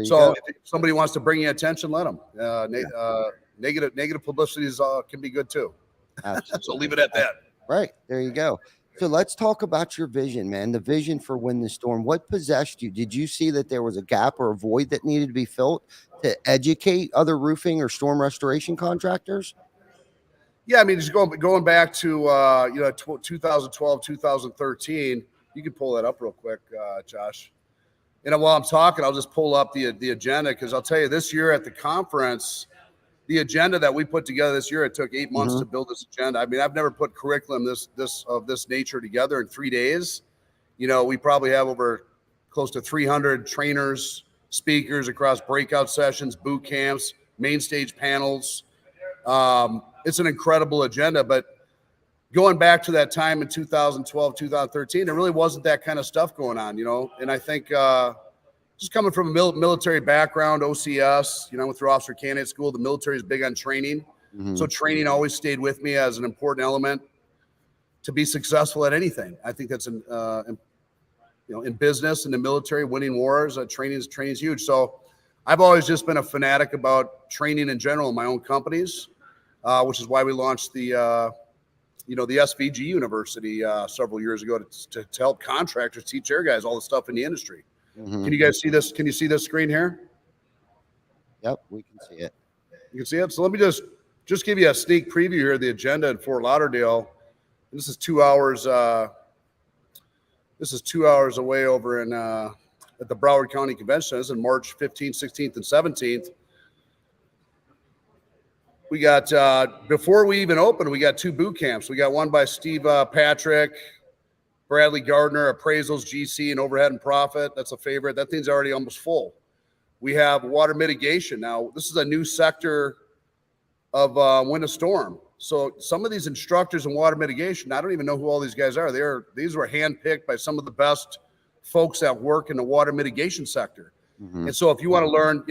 So if somebody wants to bring you attention, let them. Negative publicity can be good too. So leave it at that. Right. There you go. So let's talk about your vision, man. The vision for Win the Storm. What possessed you? Did you see that there was a gap or a void that needed to be filled to educate other roofing or storm restoration contractors? Yeah, I mean, just going back to 2012, 2013. You can pull that up real quick, Josh. And while I'm talking, I'll just pull up the agenda, because I'll tell you, this year at the conference, the agenda that we put together this year, it took 8 months to build this agenda. I mean, I've never put curriculum of this nature together in 3 days. We probably have over close to 300 trainers, speakers across breakout sessions, boot camps, main stage panels. It's an incredible agenda, but going back to that time in 2012, 2013, there really wasn't that kind of stuff going on, and I think just coming from a military background, OCS, went through officer candidate school. The military is big on training. So training always stayed with me as an important element to be successful at anything. I think that's in business, in the military, winning wars, training is huge. So I've always just been a fanatic about training in general in my own companies, which is why we launched the SVG University several years ago to help contractors teach their guys all the stuff in the industry. Can you guys see this? Can you see this screen here? Yep, we can see it. You can see it. So let me just give you a sneak preview here of the agenda in Fort Lauderdale. And this is 2 hours. This is 2 hours away over in at the Broward County Convention. This is March 15th, 16th, and 17th. We got before we even opened, we got 2 boot camps. We got one by Steve Patrick, Bradley Gardner, appraisals, GC, and overhead and profit. That's a favorite. That thing's already almost full. We have water mitigation. Now, this is a new sector of wind and storm. So some of these instructors in water mitigation, I don't even know who all these guys are. These were handpicked by some of the best folks that work in the water mitigation sector. And so if you want to learn,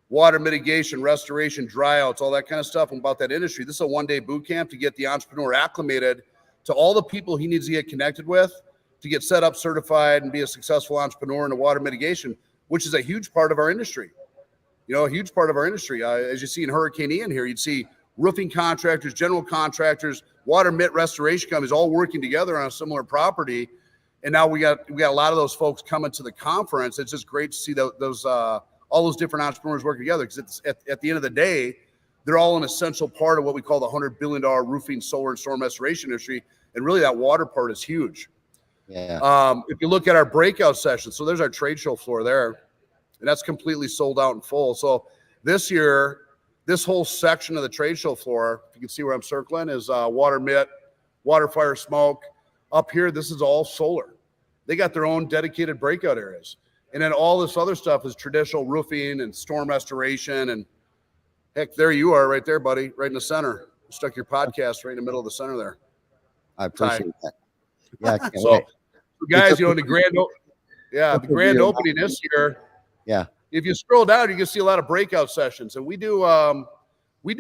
water mitigation, restoration, dryouts, all that kind of stuff about that industry, this is a one-day boot camp to get the entrepreneur acclimated to all the people he needs to get connected with to get set up, certified, and be a successful entrepreneur in the water mitigation, which is a huge part of our industry. A huge part of our industry. As you see in Hurricane Ian here, you'd see roofing contractors, general contractors, water mitt restoration companies all working together on a similar property. And now we got a lot of those folks coming to the conference. It's just great to see those all those different entrepreneurs working together, because it's at the end of the day, they're all an essential part of what we call the $100 billion roofing, solar, and storm restoration industry. And really that water part is huge. Yeah. If you look at our breakout sessions, so there's our trade show floor there, and that's completely sold out and full. So this year, this whole section of the trade show floor, if you can see where I'm circling, is water mitt, water, fire, smoke. Up here, this is all solar. They got their own dedicated breakout areas. And then all this other stuff is traditional roofing and storm restoration. And heck, there you are right there, buddy, right in the center. You stuck your podcast right in the middle of the center there. I appreciate that. Yeah. I can't So, wait. guys, the grand opening this year. Yeah. If you scroll down, you can see a lot of breakout sessions, and we do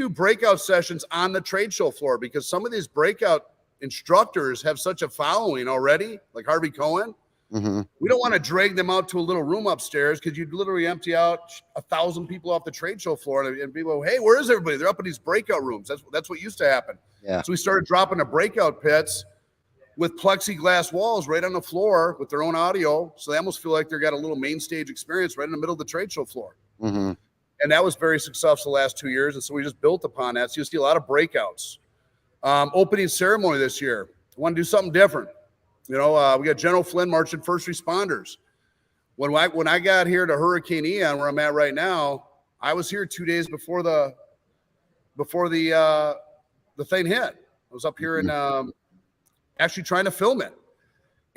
breakout sessions on the trade show floor, because some of these breakout instructors have such a following already, like Harvey Cohen. We don't want to drag them out to a little room upstairs, because you'd literally empty out 1,000 people off the trade show floor, and people, hey, where is everybody? They're up in these breakout rooms. That's what used to happen. Yeah. So we started dropping the breakout pits with plexiglass walls right on the floor with their own audio, so they almost feel like they've got a little main stage experience right in the middle of the trade show floor. And that was very successful the last 2 years, and so we just built upon that. So you'll see a lot of breakouts. Opening ceremony this year, I want to do something different. We got General Flynn marching first responders. When I got here to Hurricane Ian, where I'm at right now, I was here 2 days before the thing hit. I was up here in actually trying to film it,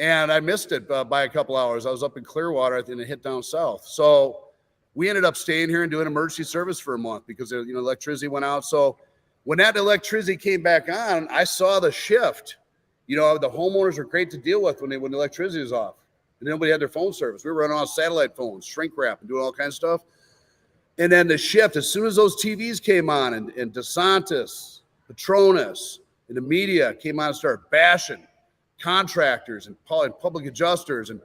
and I missed it by a couple hours. I was up in Clearwater, and it hit down south. So we ended up staying here and doing emergency service for a month, because electricity went out. So when that electricity came back on, I saw the shift. The homeowners were great to deal with when the electricity was off, and nobody had their phone service. We were running on satellite phones, shrink wrap, and doing all kinds of stuff. And then the shift, as soon as those TVs came on, and DeSantis, Petronas, and the media came on and started bashing contractors and public adjusters, and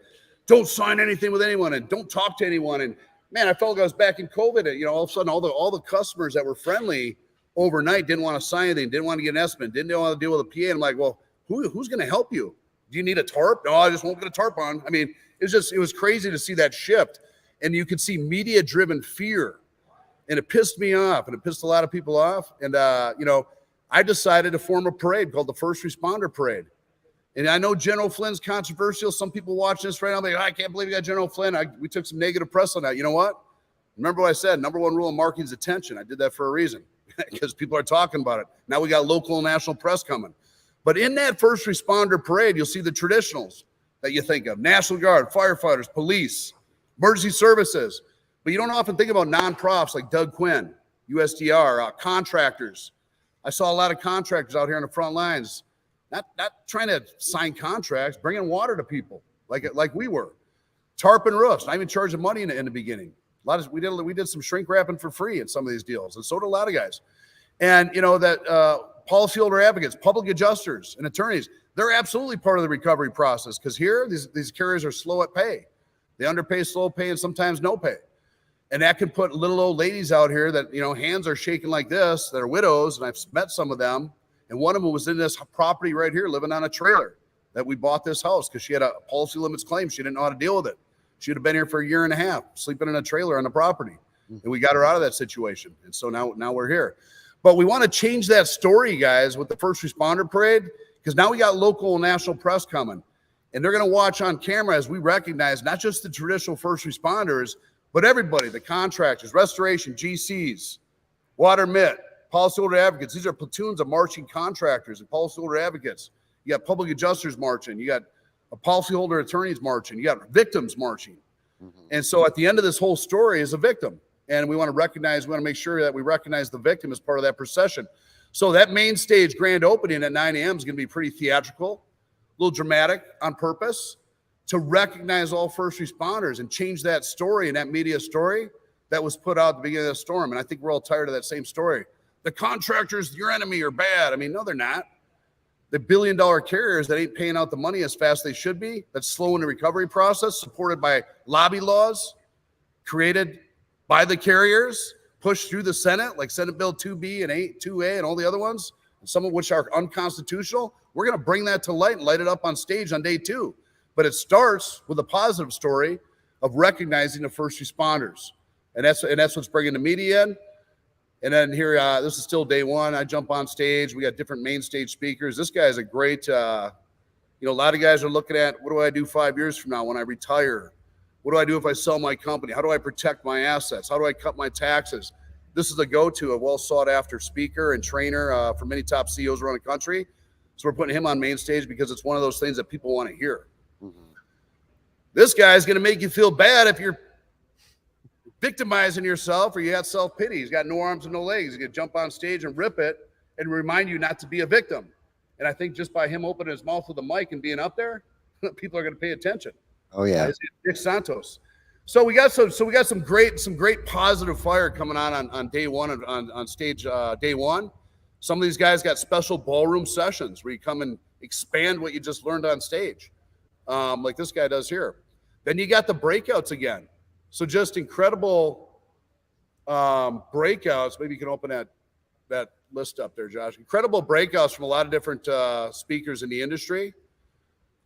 don't sign anything with anyone, and don't talk to anyone. And man, I felt like I was back in COVID. All of a sudden, all the customers that were friendly overnight didn't want to sign anything, didn't want to get an estimate, didn't want to deal with a PA. And I'm like, well, who's going to help you? Do you need a tarp? No, I just won't get a tarp on. I mean, it was crazy to see that shift, and you could see media-driven fear, and it pissed me off, and it pissed a lot of people off. And I decided to form a parade called the First Responder Parade. And I know General Flynn's controversial. Some people watching this right now, I can't believe you got General Flynn. We took some negative press on that. You know what? Remember what I said, number one rule of marketing is attention. I did that for a reason because people are talking about it. Now we got local and national press coming. But in that First Responder Parade, you'll see the traditionals that you think of: National Guard, firefighters, police, emergency services. But you don't often think about non-profs like Doug Quinn, USDR, contractors. I saw a lot of contractors out here on the front lines, not trying to sign contracts, bringing water to people like we were. Tarp and roofs, not even charging money in the beginning. We did some shrink wrapping for free in some of these deals, and so did a lot of guys. And that policyholder advocates, public adjusters, and attorneys, they're absolutely part of the recovery process, because here these carriers are slow at pay. They underpay, slow pay, and sometimes no pay. And that can put little old ladies out here that, hands are shaking like this, that are widows, and I've met some of them. And one of them was in this property right here, living on a trailer, that we bought this house because she had a policy limits claim. She didn't know how to deal with it. She would have been here for a year and a half, sleeping in a trailer on the property. And we got her out of that situation. And so now we're here. But we want to change that story, guys, with the First Responder Parade, because now we got local and national press coming. And they're going to watch on camera as we recognize not just the traditional first responders, but everybody, the contractors, restoration, GCs, water MIT, policyholder advocates. These are platoons of marching contractors and policyholder advocates. You got public adjusters marching. You got policyholder attorneys marching. You got victims marching. And so at the end of this whole story is a victim. And we want to make sure that we recognize the victim as part of that procession. So that main stage grand opening at 9 a.m. is going to be pretty theatrical, a little dramatic on purpose, to recognize all first responders and change that story and that media story that was put out at the beginning of the storm. And I think we're all tired of that same story. The contractors, your enemy, are bad. I mean, no, they're not. The billion-dollar carriers that ain't paying out the money as fast as they should be, that's slowing the recovery process, supported by lobby laws created by the carriers, pushed through the Senate, like Senate Bill 2B and 2A and all the other ones, some of which are unconstitutional. We're going to bring that to light and light it up on stage on day 2. But it starts with a positive story of recognizing the first responders. And that's what's bringing the media in. And then here, this is still day 1. I jump on stage. We got different main stage speakers. This guy is a great, a lot of guys are looking at, what do I do 5 years from now when I retire? What do I do if I sell my company? How do I protect my assets? How do I cut my taxes? This is a go-to, a well sought after speaker and trainer for many top CEOs around the country. So we're putting him on main stage because it's one of those things that people want to hear. This guy is going to make you feel bad if you're victimizing yourself or you have self-pity. He's got no arms and no legs. He's going to jump on stage and rip it and remind you not to be a victim. And I think just by him opening his mouth with a mic and being up there, people are going to pay attention. Oh yeah, Nick Santos. So we got some great positive fire coming on day 1 on stage day 1. Some of these guys got special ballroom sessions where you come and expand what you just learned on stage, like this guy does here. Then you got the breakouts again. So just incredible breakouts. Maybe you can open that list up there, Josh. Incredible breakouts from a lot of different speakers in the industry.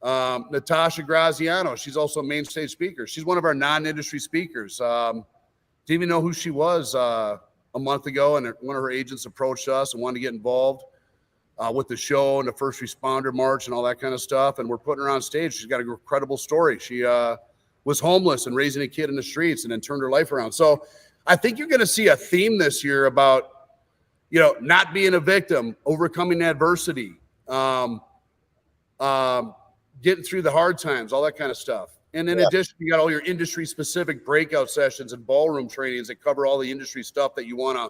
Natasha Graziano, she's also a main stage speaker. She's one of our non-industry speakers. Didn't even know who she was a month ago, and one of her agents approached us and wanted to get involved with the show and the first responder march and all that kind of stuff. And we're putting her on stage. She's got an incredible story. She was homeless and raising a kid in the streets and then turned her life around. So I think you're going to see a theme this year about, not being a victim, overcoming adversity, getting through the hard times, all that kind of stuff. And in addition, you got all your industry-specific breakout sessions and ballroom trainings that cover all the industry stuff that you want to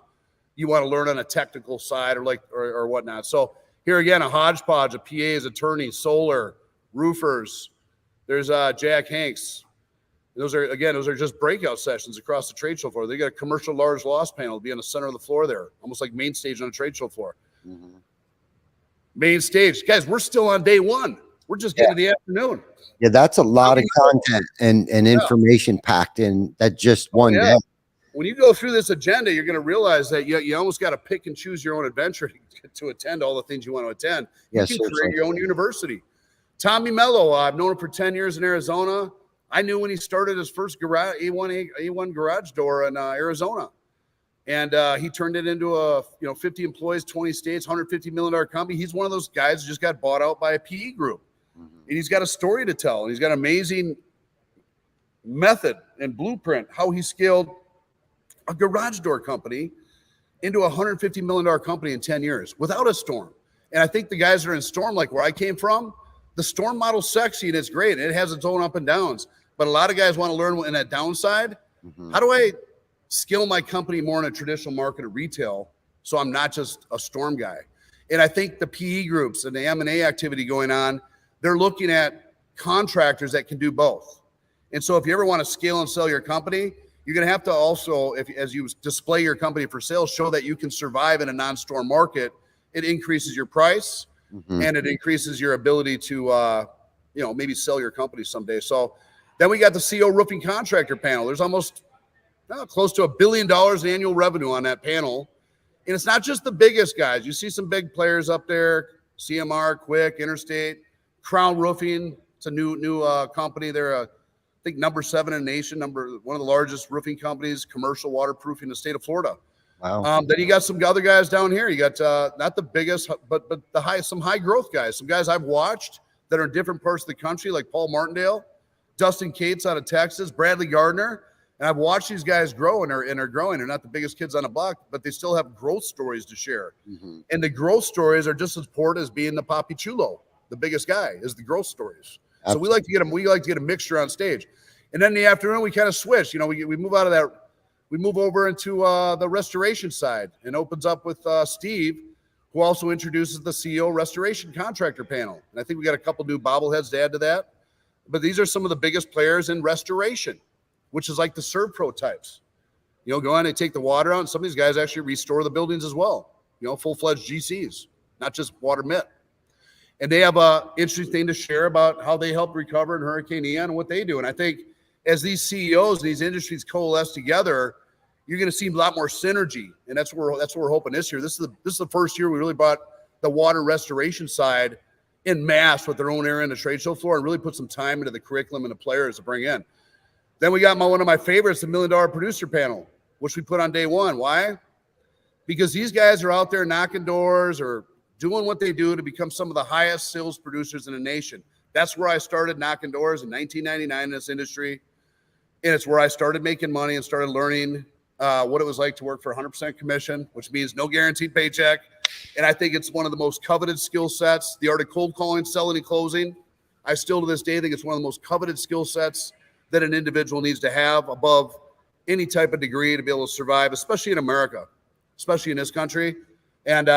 learn on a technical side or whatnot. So here again, a hodgepodge of PAs, attorneys, solar, roofers. There's Jack Hanks. Those are just breakout sessions across the trade show floor. They got a commercial large loss panel be in the center of the floor there, almost like main stage on a trade show floor. Main stage, guys. We're still on day 1. We're just getting to the afternoon. Yeah, that's a lot of content and information packed in that just one day. When you go through this agenda, you're going to realize that you almost got to pick and choose your own adventure to attend all the things you want to attend. You can create your own university. Tommy Mello, I've known him for 10 years in Arizona. I knew when he started his first A1 garage door in Arizona. And he turned it into a 50 employees, 20 states, $150 million company. He's one of those guys who just got bought out by a PE group. And he's got a story to tell. And he's got an amazing method and blueprint how he scaled a garage door company into a $150 million company in 10 years without a storm. And I think the guys that are in storm, like where I came from, the storm model's sexy and it's great. And it has its own up and downs. But a lot of guys want to learn in that downside. How do I scale my company more in a traditional market of retail so I'm not just a storm guy? And I think the PE groups and the M&A activity going on, they're looking at contractors that can do both. And so if you ever want to scale and sell your company, you're going to have to also, as you display your company for sale, show that you can survive in a non-storm market. It increases your price and it increases your ability to, maybe sell your company someday. So then we got the CO roofing contractor panel. There's almost close to $1 billion in annual revenue on that panel. And it's not just the biggest guys. You see some big players up there, CMR, Quick, Interstate, Crown Roofing. It's a new company. They're, I think, number 7 in the nation, one of the largest roofing companies, commercial waterproofing in the state of Florida. Wow. Then you got some other guys down here. You got not the biggest, but some high growth guys. Some guys I've watched that are in different parts of the country, like Paul Martindale, Dustin Cates out of Texas, Bradley Gardner. And I've watched these guys grow and are growing. They're not the biggest kids on the block, but they still have growth stories to share. And the growth stories are just as important as being the Papi Chulo. The biggest guy is the growth stories. Absolutely. So we like to get a mixture on stage. And then in the afternoon, we kind of switch. We move out of that. We move over into the restoration side and opens up with Steve, who also introduces the CEO restoration contractor panel. And I think we got a couple new bobbleheads to add to that. But these are some of the biggest players in restoration, which is like the ServPro types. Go on and take the water out. And some of these guys actually restore the buildings as well. Full-fledged GCs, not just water mitt. And they have a interesting thing to share about how they helped recover in Hurricane Ian and what they do. And I think as these CEOs, these industries coalesce together, you're going to see a lot more synergy. And that's what we're hoping this year. This is the first year we really brought the water restoration side in mass with their own area in the trade show floor and really put some time into the curriculum and the players to bring in. Then we got one of my favorites, the $1 Million Producer Panel, which we put on day one. Why? Because these guys are out there knocking doors or doing what they do to become some of the highest sales producers in the nation. That's where I started knocking doors in 1999 in this industry. And it's where I started making money and started learning what it was like to work for 100% commission, which means no guaranteed paycheck. And I think it's one of the most coveted skill sets. The art of cold calling, selling, and closing. I still to this day think it's one of the most coveted skill sets that an individual needs to have above any type of degree to be able to survive, especially in America, especially in this country. And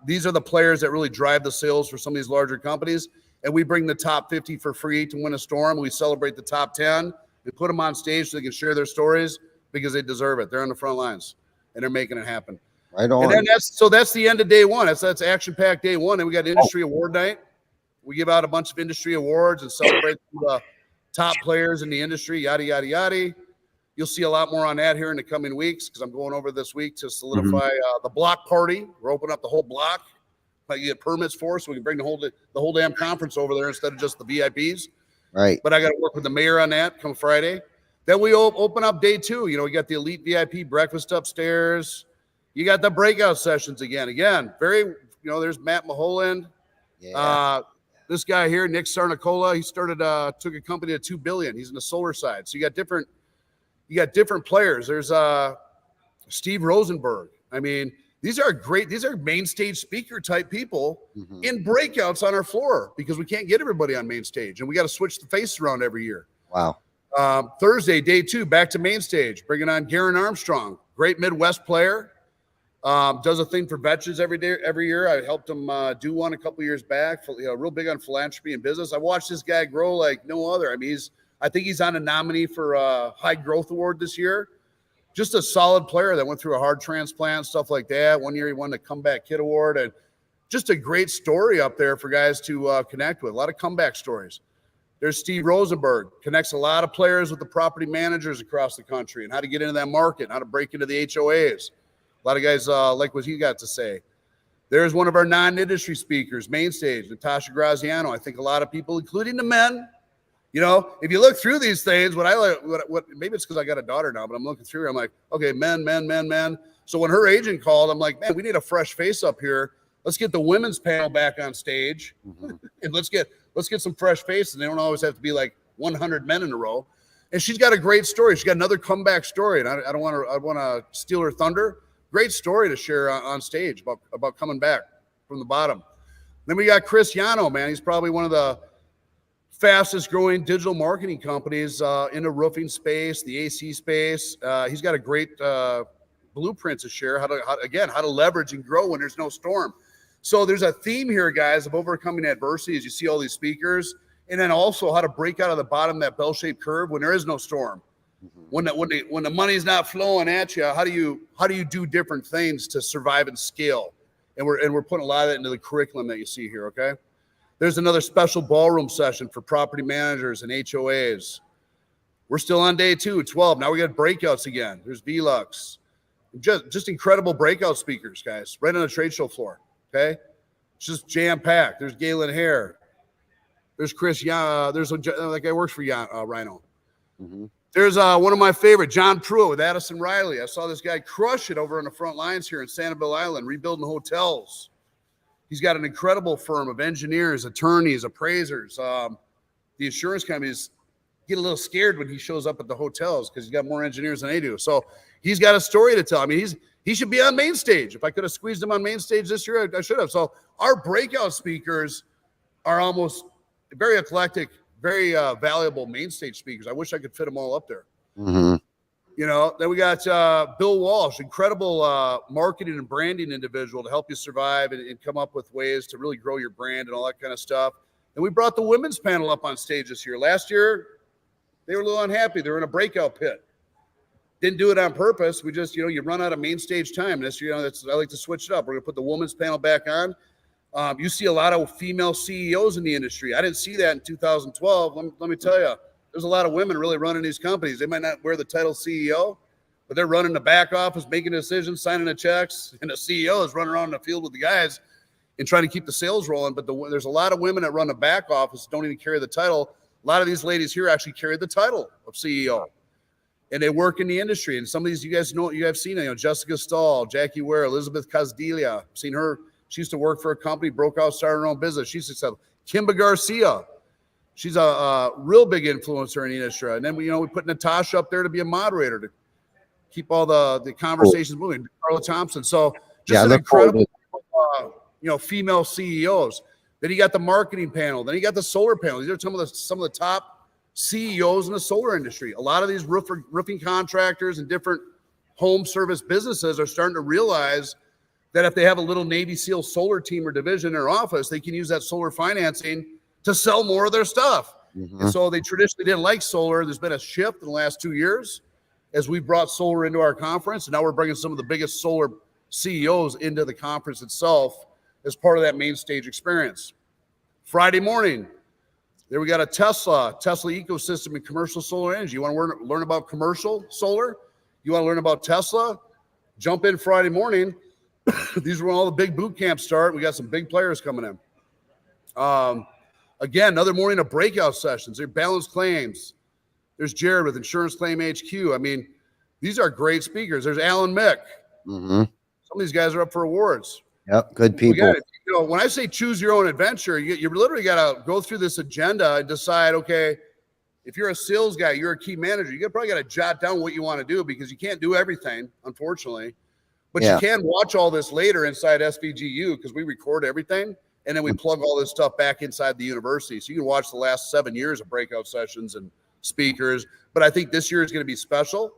these are the players that really drive the sales for some of these larger companies. And we bring the top 50 for free to win a storm. We celebrate the top 10. We put them on stage so they can share their stories because they deserve it. They're on the front lines and they're making it happen. Right on. And then that's the end of day one. That's action-packed day one. And we got industry award night. We give out a bunch of industry awards and celebrate the top players in the industry, yada, yada, yada. You'll see a lot more on that here in the coming weeks because I'm going over this week to solidify the block party. We're opening up the whole block. I get permits for us so we can bring the whole damn conference over there instead of just the VIPs. Right. But I got to work with the mayor on that come Friday. Then we open up day two. We got the elite VIP breakfast upstairs. You got the breakout sessions again. Very, there's Matt Maholand. Yeah. This guy here, Nick Sarnicola, he took a company to $2 billion. He's in the solar side. So you got different players. There's Steve Rosenberg. I mean, these are main stage speaker type people in breakouts on our floor because we can't get everybody on main stage and we got to switch the face around every year. Wow. Thursday, day two, back to main stage, bringing on Garen Armstrong, great Midwest player. Does a thing for veterans every year. I helped him do one a couple years back. Real big on philanthropy and business. I watched this guy grow like no other. I mean, I think he's on a nominee for a high growth award this year. Just a solid player that went through a heart transplant, stuff like that. One year he won the Comeback Kid Award, and just a great story up there for guys to connect with. A lot of comeback stories. There's Steve Rosenberg, connects a lot of players with the property managers across the country and how to get into that market, and how to break into the HOAs. A lot of guys like what he got to say. There's one of our non-industry speakers, main stage, Natasha Graziano. I think a lot of people, including the men, You know, if you look through these things, what I like, what maybe it's because I got a daughter now, but I'm looking through. I'm like, okay, men. So when her agent called, I'm like, man, we need a fresh face up here. Let's get the women's panel back on stage, and let's get some fresh faces. They don't always have to be like 100 men in a row. And she's got a great story. She's got another comeback story, and I don't want to. I want to steal her thunder. Great story to share on stage about coming back from the bottom. Then we got Chris Yano, man. He's probably one of the fastest growing digital marketing companies in the roofing space, the AC space. He's got a great blueprint to share how to leverage and grow when there's no storm. So there's a theme here, guys, of overcoming adversity as you see all these speakers, and then also how to break out of the bottom of that bell-shaped curve when there is no storm. When the money's not flowing at you, how do you do different things to survive and scale? And we're putting a lot of that into the curriculum that you see here, okay? There's another special ballroom session for property managers and HOAs. We're still on day 12. Now we got breakouts again. There's VLUX. Just incredible breakout speakers, guys, right on the trade show floor, okay? It's just jam-packed. There's Galen Hare. There's Chris. There's that guy works for Rhino. There's one of my favorite, John Pruitt with Addison Riley. I saw this guy crush it over on the front lines here in Sanibel Island, rebuilding hotels. He's got an incredible firm of engineers, attorneys, appraisers. The insurance companies get a little scared when he shows up at the hotels because he's got more engineers than they do. So he's got a story to tell. I mean, he should be on main stage. If I could have squeezed him on main stage this year, I should have. So our breakout speakers are almost very eclectic, very valuable main stage speakers. I wish I could fit them all up there. You know, then we got Bill Walsh, incredible marketing and branding individual to help you survive and come up with ways to really grow your brand and all that kind of stuff. And we brought the women's panel up on stage this year. Last year, they were a little unhappy. They were in a breakout pit. Didn't do it on purpose. We just, you run out of main stage time. This year, I like to switch it up. We're going to put the women's panel back on. You see a lot of female CEOs in the industry. I didn't see that in 2012. Let me tell you. There's a lot of women really running these companies. They might not wear the title CEO, but they're running the back office, making decisions, signing the checks, and the CEO is running around in the field with the guys and trying to keep the sales rolling. But there's a lot of women that run the back office, don't even carry the title. A lot of these ladies here actually carry the title of CEO, and they work in the industry. And some of these you guys know, you have seen, Jessica Stahl, Jackie Ware, Elizabeth Casdelia. I've seen her. She used to work for a company, broke out, started her own business. She's successful. Kimba Garcia. She's a real big influencer in the industry. And then we put Natasha up there to be a moderator to keep all the conversations moving. Carla Thompson. So just an incredible, female CEOs. Then you got the marketing panel. Then you got the solar panel. These are some of the top CEOs in the solar industry. A lot of these roofing contractors and different home service businesses are starting to realize that if they have a little Navy SEAL solar team or division in their office, they can use that solar financing to sell more of their stuff. And so they traditionally didn't like solar. There's been a shift in the last 2 years as we brought solar into our conference. And now we're bringing some of the biggest solar CEOs into the conference itself as part of that main stage experience. Friday morning, there we got a Tesla ecosystem and commercial solar energy. You want to learn about commercial solar? You want to learn about Tesla? Jump in Friday morning. These are when all the big boot camps start. We got some big players coming in. Again, another morning of breakout sessions. There's balanced claims. There's Jared with Insurance Claim HQ. I mean, these are great speakers. There's Alan Mick. Some of these guys are up for awards. Yep, good people. When I say choose your own adventure, you literally got to go through this agenda and decide, okay, if you're a sales guy, you're a key manager, you probably got to jot down what you want to do because you can't do everything, unfortunately. But you can watch all this later inside SVGU because we record everything. And then we plug all this stuff back inside the university. So you can watch the last 7 years of breakout sessions and speakers. But I think this year is going to be special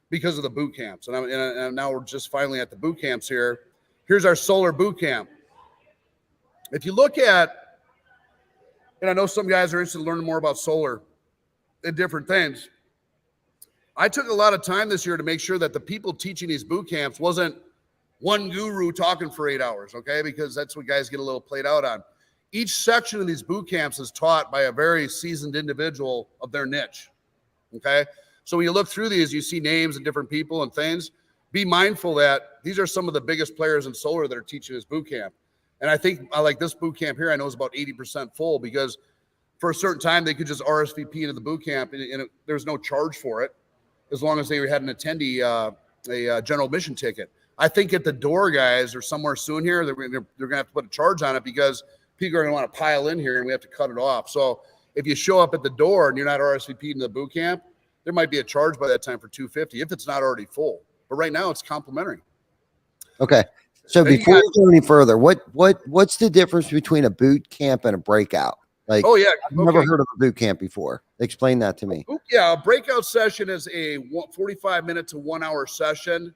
because of the boot camps. And now we're just finally at the boot camps here. Here's our solar boot camp. If you look at, and I know some guys are interested in learning more about solar and different things. I took a lot of time this year to make sure that the people teaching these boot camps wasn't one guru talking for 8 hours, okay? Because that's what guys get a little played out on. Each section of these boot camps is taught by a very seasoned individual of their niche, okay? So when you look through these, you see names and different people and things. Be mindful that these are some of the biggest players in solar that are teaching this boot camp. And I think I like this boot camp here. I know is about 80% full because for a certain time, they could just RSVP into the boot camp, and there's no charge for it, as long as they had an attendee, a general admission ticket. I think at the door, guys, or somewhere soon here, they're going to have to put a charge on it because people are going to want to pile in here, and we have to cut it off. So if you show up at the door and you're not RSVP'd in the boot camp, there might be a charge by that time for $250 if it's not already full. But right now, it's complimentary. Okay. So before we go any further, what's the difference between a boot camp and a breakout? Like, oh yeah, I've never heard of a boot camp before. Explain that to me. Yeah, a breakout session is a 45-minute to 1 hour session,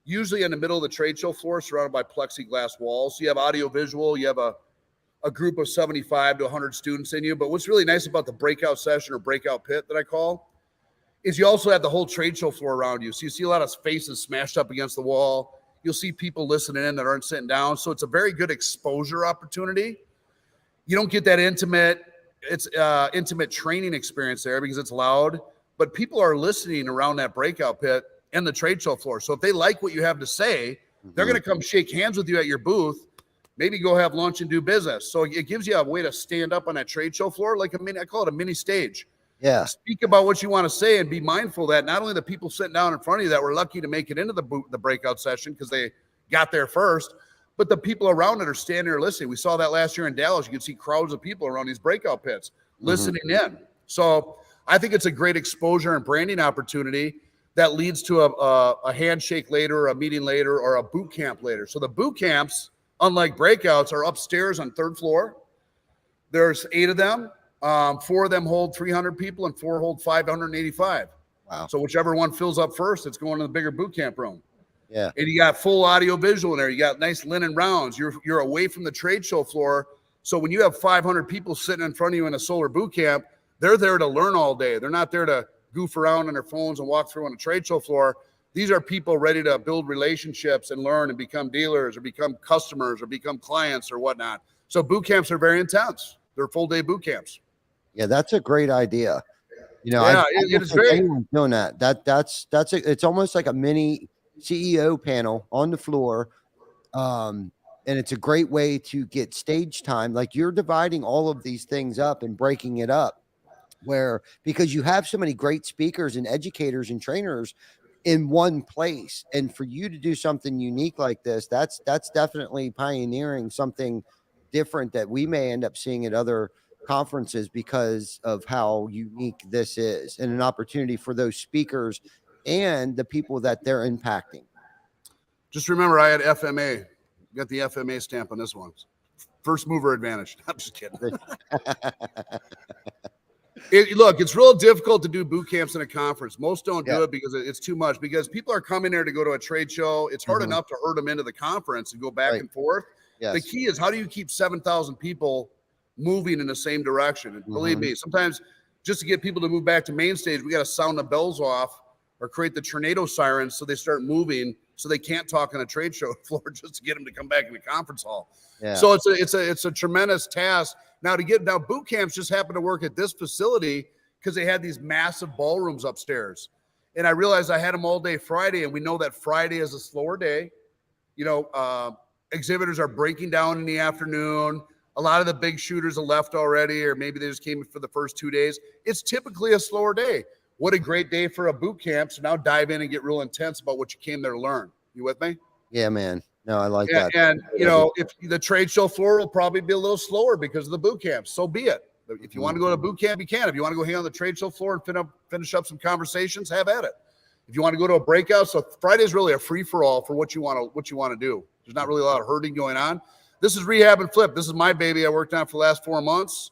usually in the middle of the trade show floor, surrounded by plexiglass walls. So you have audio visual, you have a group of 75 to 100 students in you. But what's really nice about the breakout session or breakout pit that I call is you also have the whole trade show floor around you. So you see a lot of faces smashed up against the wall. You'll see people listening in that aren't sitting down. So it's a very good exposure opportunity. You don't get that intimate training experience there because it's loud, but people are listening around that breakout pit and the trade show floor. So if they like what you have to say, they're going to come shake hands with you at your booth, maybe go have lunch and do business. So it gives you a way to stand up on that trade show floor, like I call it a mini stage. Yeah. Speak about what you want to say and be mindful that not only the people sitting down in front of you that were lucky to make it into the breakout session because they got there first, but the people around it are standing there listening. We saw that last year in Dallas. You could see crowds of people around these breakout pits listening in. So I think it's a great exposure and branding opportunity that leads to a handshake later, a meeting later, or a boot camp later. So the boot camps, unlike breakouts, are upstairs on 3rd floor. There's 8 of them. 4 of them hold 300 people and 4 hold 585. Wow. So whichever one fills up first, it's going to the bigger boot camp room. Yeah. And you got full audio visual in there. You got nice linen rounds. You're away from the trade show floor. So when you have 500 people sitting in front of you in a solar boot camp, they're there to learn all day. They're not there to goof around on their phones and walk through on a trade show floor. These are people ready to build relationships and learn and become dealers or become customers or become clients or whatnot. So boot camps are very intense. They're full day boot camps. Yeah, that's a great idea. You know, Yeah, it's very doing that. It's almost like a mini CEO panel on the floor. And it's a great way to get stage time. Like you're dividing all of these things up and breaking it up because you have so many great speakers and educators and trainers in one place. And for you to do something unique like this, that's definitely pioneering something different that we may end up seeing at other conferences because of how unique this is, and an opportunity for those speakers and the people that they're impacting. Just remember, I had FMA. Got the FMA stamp on this one. First mover advantage. I'm just kidding. Look, it's real difficult to do boot camps in a conference. Most don't do it because it's too much, because people are coming there to go to a trade show. It's hard enough to herd them into the conference and go back and forth. Yes. The key is, how do you keep 7,000 people moving in the same direction? And believe me, sometimes just to get people to move back to main stage, we got to sound the bells off or create the tornado sirens so they start moving, so they can't talk on a trade show floor just to get them to come back in the conference hall. Yeah. So it's a tremendous task. Now boot camps just happen to work at this facility because they had these massive ballrooms upstairs. And I realized I had them all day Friday, and we know that Friday is a slower day. You know, exhibitors are breaking down in the afternoon. A lot of the big shooters have left already, or maybe they just came for the first 2 days. It's typically a slower day. What a great day for a boot camp. So now dive in and get real intense about what you came there to learn. You with me? Yeah, man. No, I like that. And, you know, if the trade show floor will probably be a little slower because of the boot camp, so be it. If you want to go to boot camp, you can. If you want to go hang on the trade show floor and finish up some conversations, have at it. If you want to go to a breakout, so Friday is really a free-for-all for what you want to do. There's not really a lot of herding going on. This is Rehab and Flip. This is my baby I worked on for the last 4 months.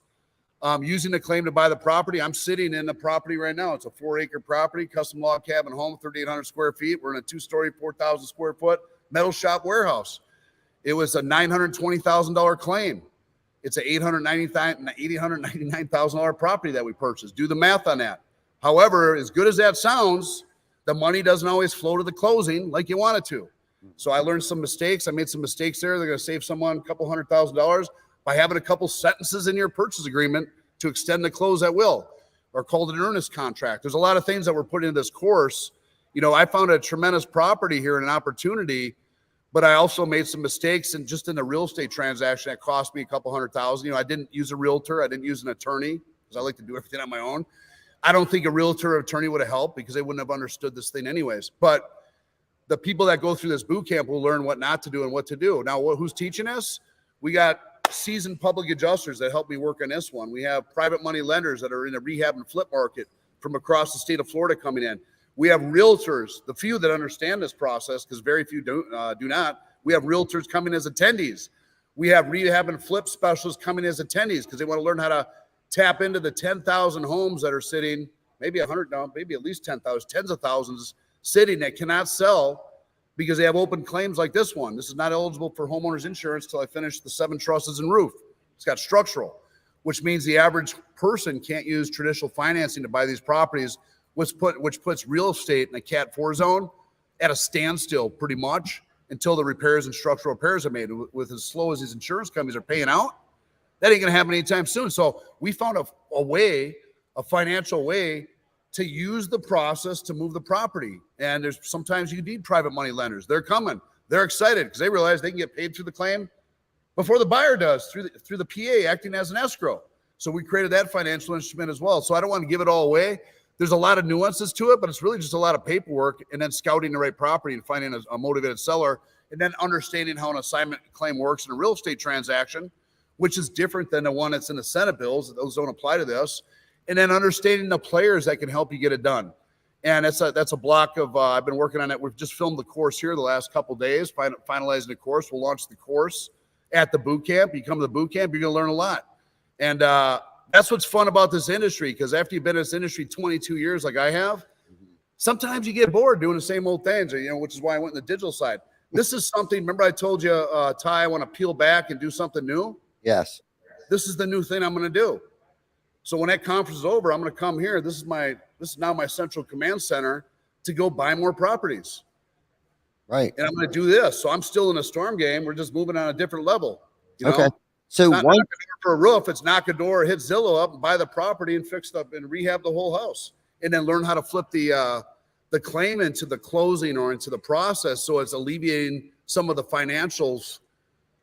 Using the claim to buy the property. I'm sitting in the property right now. It's a 4-acre property, custom log cabin home, 3,800 square feet. We're in a 2-story, 4,000 square foot metal shop warehouse. It was a $920,000 claim. It's a $899,000 property that we purchased. Do the math on that. However, as good as that sounds, the money doesn't always flow to the closing like you want it to. So I learned some mistakes. I made some mistakes there. They're going to save someone a couple $100,000 by having a couple sentences in your purchase agreement to extend the close at will, or called an earnest contract. There's a lot of things that were put into this course. You know, I found a tremendous property here and an opportunity but I also made some mistakes and just in the real estate transaction that cost me a couple $100,000. You know, I didn't use a realtor. I didn't use an attorney because I like to do everything on my own. I don't think a realtor or attorney would have helped because they wouldn't have understood this thing anyways. But the people that go through this boot camp will learn what not to do and what to do. Now, who's teaching us? We got seasoned public adjusters that help me work on this one. We have private money lenders that are in the rehab and flip market from across the state of Florida coming in. We have realtors, the few that understand this process, because very few do not. We have realtors coming as attendees. We have rehab and flip specialists coming as attendees because they want to learn how to tap into the 10,000 homes that are sitting, maybe 100 now, maybe at least 10,000, tens of thousands sitting that cannot sell because they have open claims like this one. This is not eligible for homeowners insurance till I finish the 7 trusses and roof. It's got structural, which means the average person can't use traditional financing to buy these properties, which puts real estate in a Cat 4 zone at a standstill pretty much until the repairs and structural repairs are made. With as slow as these insurance companies are paying out, that ain't going to happen anytime soon. So we found a financial way to use the process to move the property. And there's sometimes you need private money lenders. They're coming. They're excited because they realize they can get paid through the claim before the buyer does through the PA acting as an escrow. So we created that financial instrument as well. So I don't want to give it all away. There's a lot of nuances to it, but it's really just a lot of paperwork and then scouting the right property and finding a motivated seller and then understanding how an assignment claim works in a real estate transaction, which is different than the one that's in the Senate bills. Those don't apply to this. And then understanding the players that can help you get it done. And that's a block of, I've been working on it. We've just filmed the course here the last couple of days, finalizing the course. We'll launch the course at the boot camp. You come to the boot camp, you're going to learn a lot. And that's what's fun about this industry, because after you've been in this industry 22 years like I have, sometimes you get bored doing the same old things, which is why I went in the digital side. This is something, remember I told you, Ty, I want to peel back and do something new? Yes. This is the new thing I'm going to do. So when that conference is over, I'm going to come here. This is now my central command center to go buy more properties. Right. And I'm going to do this. So I'm still in a storm game. We're just moving on a different level. Okay. So not knock a door for a roof. It's knock a door, hit Zillow up, and buy the property and fix up and rehab the whole house, and then learn how to flip the claim into the closing or into the process. So it's alleviating some of the financials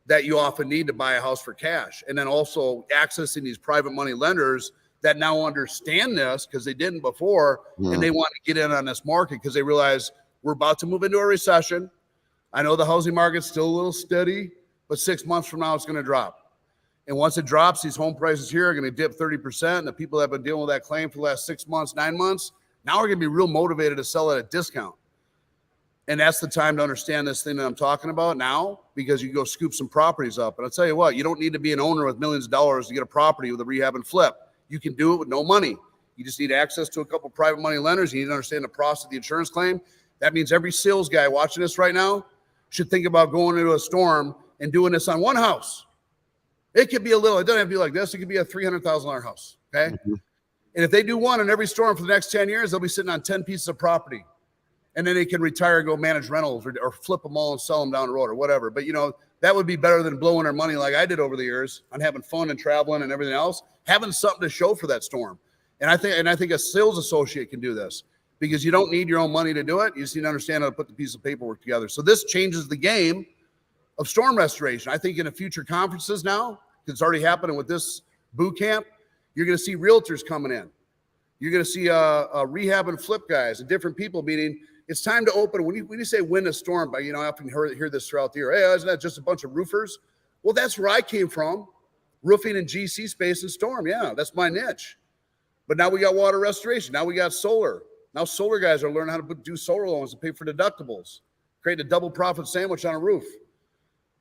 that you often need to buy a house for cash. And then also accessing these private money lenders that now understand this because they didn't before, and they want to get in on this market because they realize we're about to move into a recession. I know the housing market's still a little steady, but 6 months from now, it's going to drop. And once it drops, these home prices here are going to dip 30%. And the people that have been dealing with that claim for the last 6 months, 9 months, now are going to be real motivated to sell at a discount. And that's the time to understand this thing that I'm talking about now, because you go scoop some properties up. And I'll tell you what, you don't need to be an owner with millions of dollars to get a property with a rehab and flip. You can do it with no money. You just need access to a couple of private money lenders. You need to understand the process of the insurance claim. That means every sales guy watching this right now should think about going into a storm and doing this on one house. It could be it doesn't have to be like this. It could be a $300,000 house, okay? Mm-hmm. And if they do one in every storm for the next 10 years, they'll be sitting on 10 pieces of property. And then they can retire and go manage rentals or flip them all and sell them down the road or whatever. But, that would be better than blowing our money like I did over the years on having fun and traveling and everything else, having something to show for that storm. And I think a sales associate can do this because you don't need your own money to do it. You just need to understand how to put the piece of paperwork together. So this changes the game of storm restoration. I think in the future conferences now, because it's already happening with this boot camp, you're going to see realtors coming in. You're going to see rehab and flip guys and different people, meaning it's time to open. When you say win a storm, I often hear this throughout the year. Hey, isn't that just a bunch of roofers? Well, that's where I came from, roofing and GC space and storm. Yeah, that's my niche. But now we got water restoration. Now we got solar. Now solar guys are learning how to do solar loans and pay for deductibles, create a double profit sandwich on a roof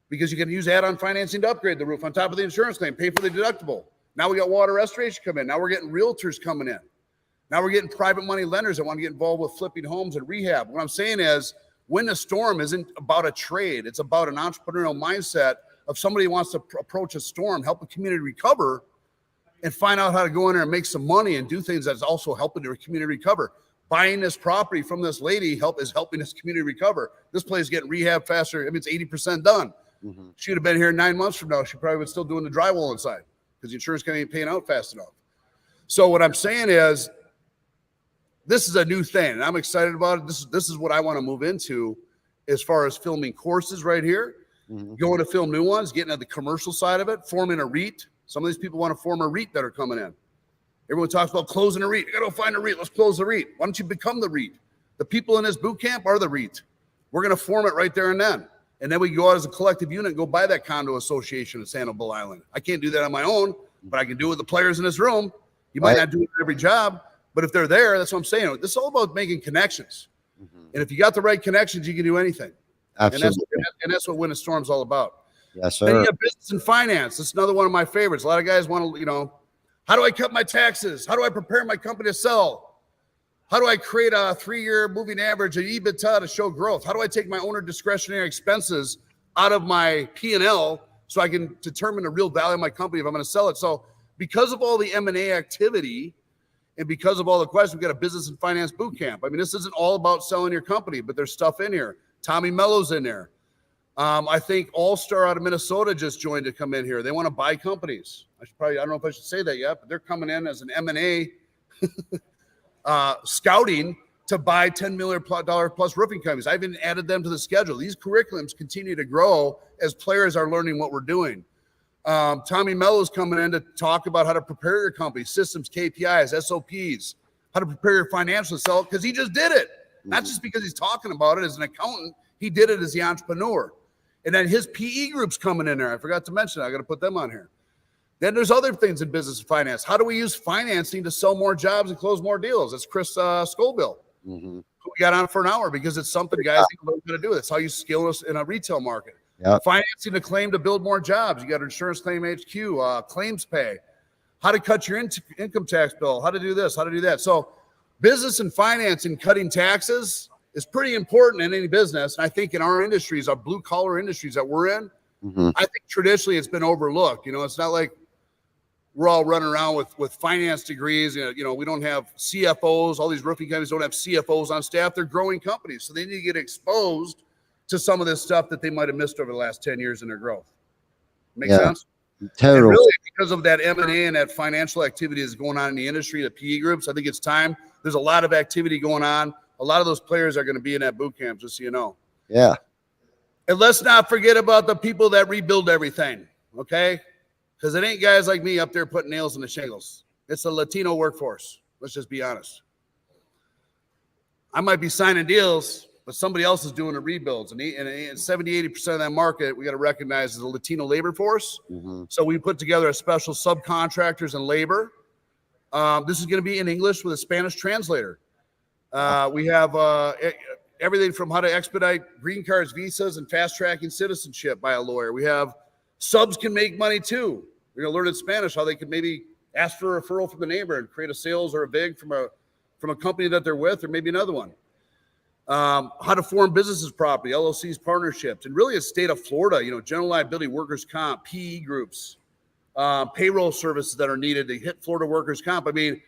because you can use add-on financing to upgrade the roof on top of the insurance claim, pay for the deductible. Now we got water restoration come in. Now we're getting realtors coming in. Now we're getting private money lenders that want to get involved with flipping homes and rehab. What I'm saying is win a storm isn't about a trade. It's about an entrepreneurial mindset of somebody who wants to approach a storm, help the community recover, and find out how to go in there and make some money and do things that's also helping the community recover. Buying this property from this lady is helping this community recover. This place is getting rehab faster. I mean, it's 80% done. Mm-hmm. She would have been here 9 months from now. She probably would still doing the drywall inside because the insurance company ain't paying out fast enough. So what I'm saying is, this is a new thing, and I'm excited about it. This is what I want to move into, as far as filming courses right here, going to film new ones, getting at the commercial side of it, forming a REIT. Some of these people want to form a REIT that are coming in. Everyone talks about closing a REIT. You got to find a REIT. Let's close the REIT. Why don't you become the REIT? The people in this boot camp are the REIT. We're going to form it right there and then. And then we go out as a collective unit and go buy that condo association at Sanibel Island. I can't do that on my own, but I can do it with the players in this room. You might not do it for every job, but if they're there, that's what I'm saying. This is all about making connections. And if you got the right connections, you can do anything. Absolutely. And that's what Win a Storm's all about. Yes, Then sir. you have business and finance. That's another one of my favorites. A lot of guys want to, how do I cut my taxes? How do I prepare my company to sell? How do I create a 3-year moving average, an EBITDA to show growth? How do I take my owner discretionary expenses out of my P&L so I can determine the real value of my company if I'm going to sell it? So because of all the M&A activity and because of all the questions, we've got a business and finance boot camp. I mean, this isn't all about selling your company, but there's stuff in here. Tommy Mello's in there. I think All-Star out of Minnesota just joined to come in here. They want to buy companies. I don't know if I should say that yet, but they're coming in as an M&A scouting to buy $10 million plus roofing companies. I've even added them to the schedule. These curriculums continue to grow as players are learning what we're doing. Tommy Mello's coming in to talk about how to prepare your company, systems, KPIs, SOPs, how to prepare your financial self, because he just did it. Not just because he's talking about it as an accountant. He did it as the entrepreneur. And then his PE group's coming in there. I forgot to mention that. I got to put them on here. Then there's other things in business and finance. How do we use financing to sell more jobs and close more deals? That's Chris Scoville, who we got on for an hour because it's something guys need to learn how to do. That's how you scale us in a retail market. Yep. Financing a claim to build more jobs. You got insurance claim HQ, claims pay, how to cut your income tax bill, how to do this, how to do that. So business and finance and cutting taxes is pretty important in any business. And I think in our industries, our blue collar industries that we're in, I think traditionally it's been overlooked. It's not like we're all running around with finance degrees. We don't have CFOs. All these roofing companies don't have CFOs on staff. They're growing companies. So they need to get exposed to some of this stuff that they might have missed over the last 10 years in their growth. Make sense? Totally. And really, because of that M&A and that financial activity that's going on in the industry, the PE groups, I think it's time. There's a lot of activity going on. A lot of those players are going to be in that boot camp, just so you know. Yeah. And let's not forget about the people that rebuild everything, okay? Because it ain't guys like me up there putting nails in the shingles. It's a Latino workforce. Let's just be honest. I might be signing deals, but somebody else is doing the rebuilds. And 70-80% of that market, we got to recognize, is a Latino labor force. So we put together a special subcontractors and labor. This is going to be in English with a Spanish translator. We have everything from how to expedite green cards, visas, and fast-tracking citizenship by a lawyer. We have subs can make money too. We're going to learn in Spanish how they could maybe ask for a referral from the neighbor and create a sales or a big from a company that they're with, or maybe another one. How to form businesses properly, LLCs, partnerships, and really a state of Florida, general liability, workers' comp, PE groups, payroll services that are needed to hit Florida workers' comp. I mean,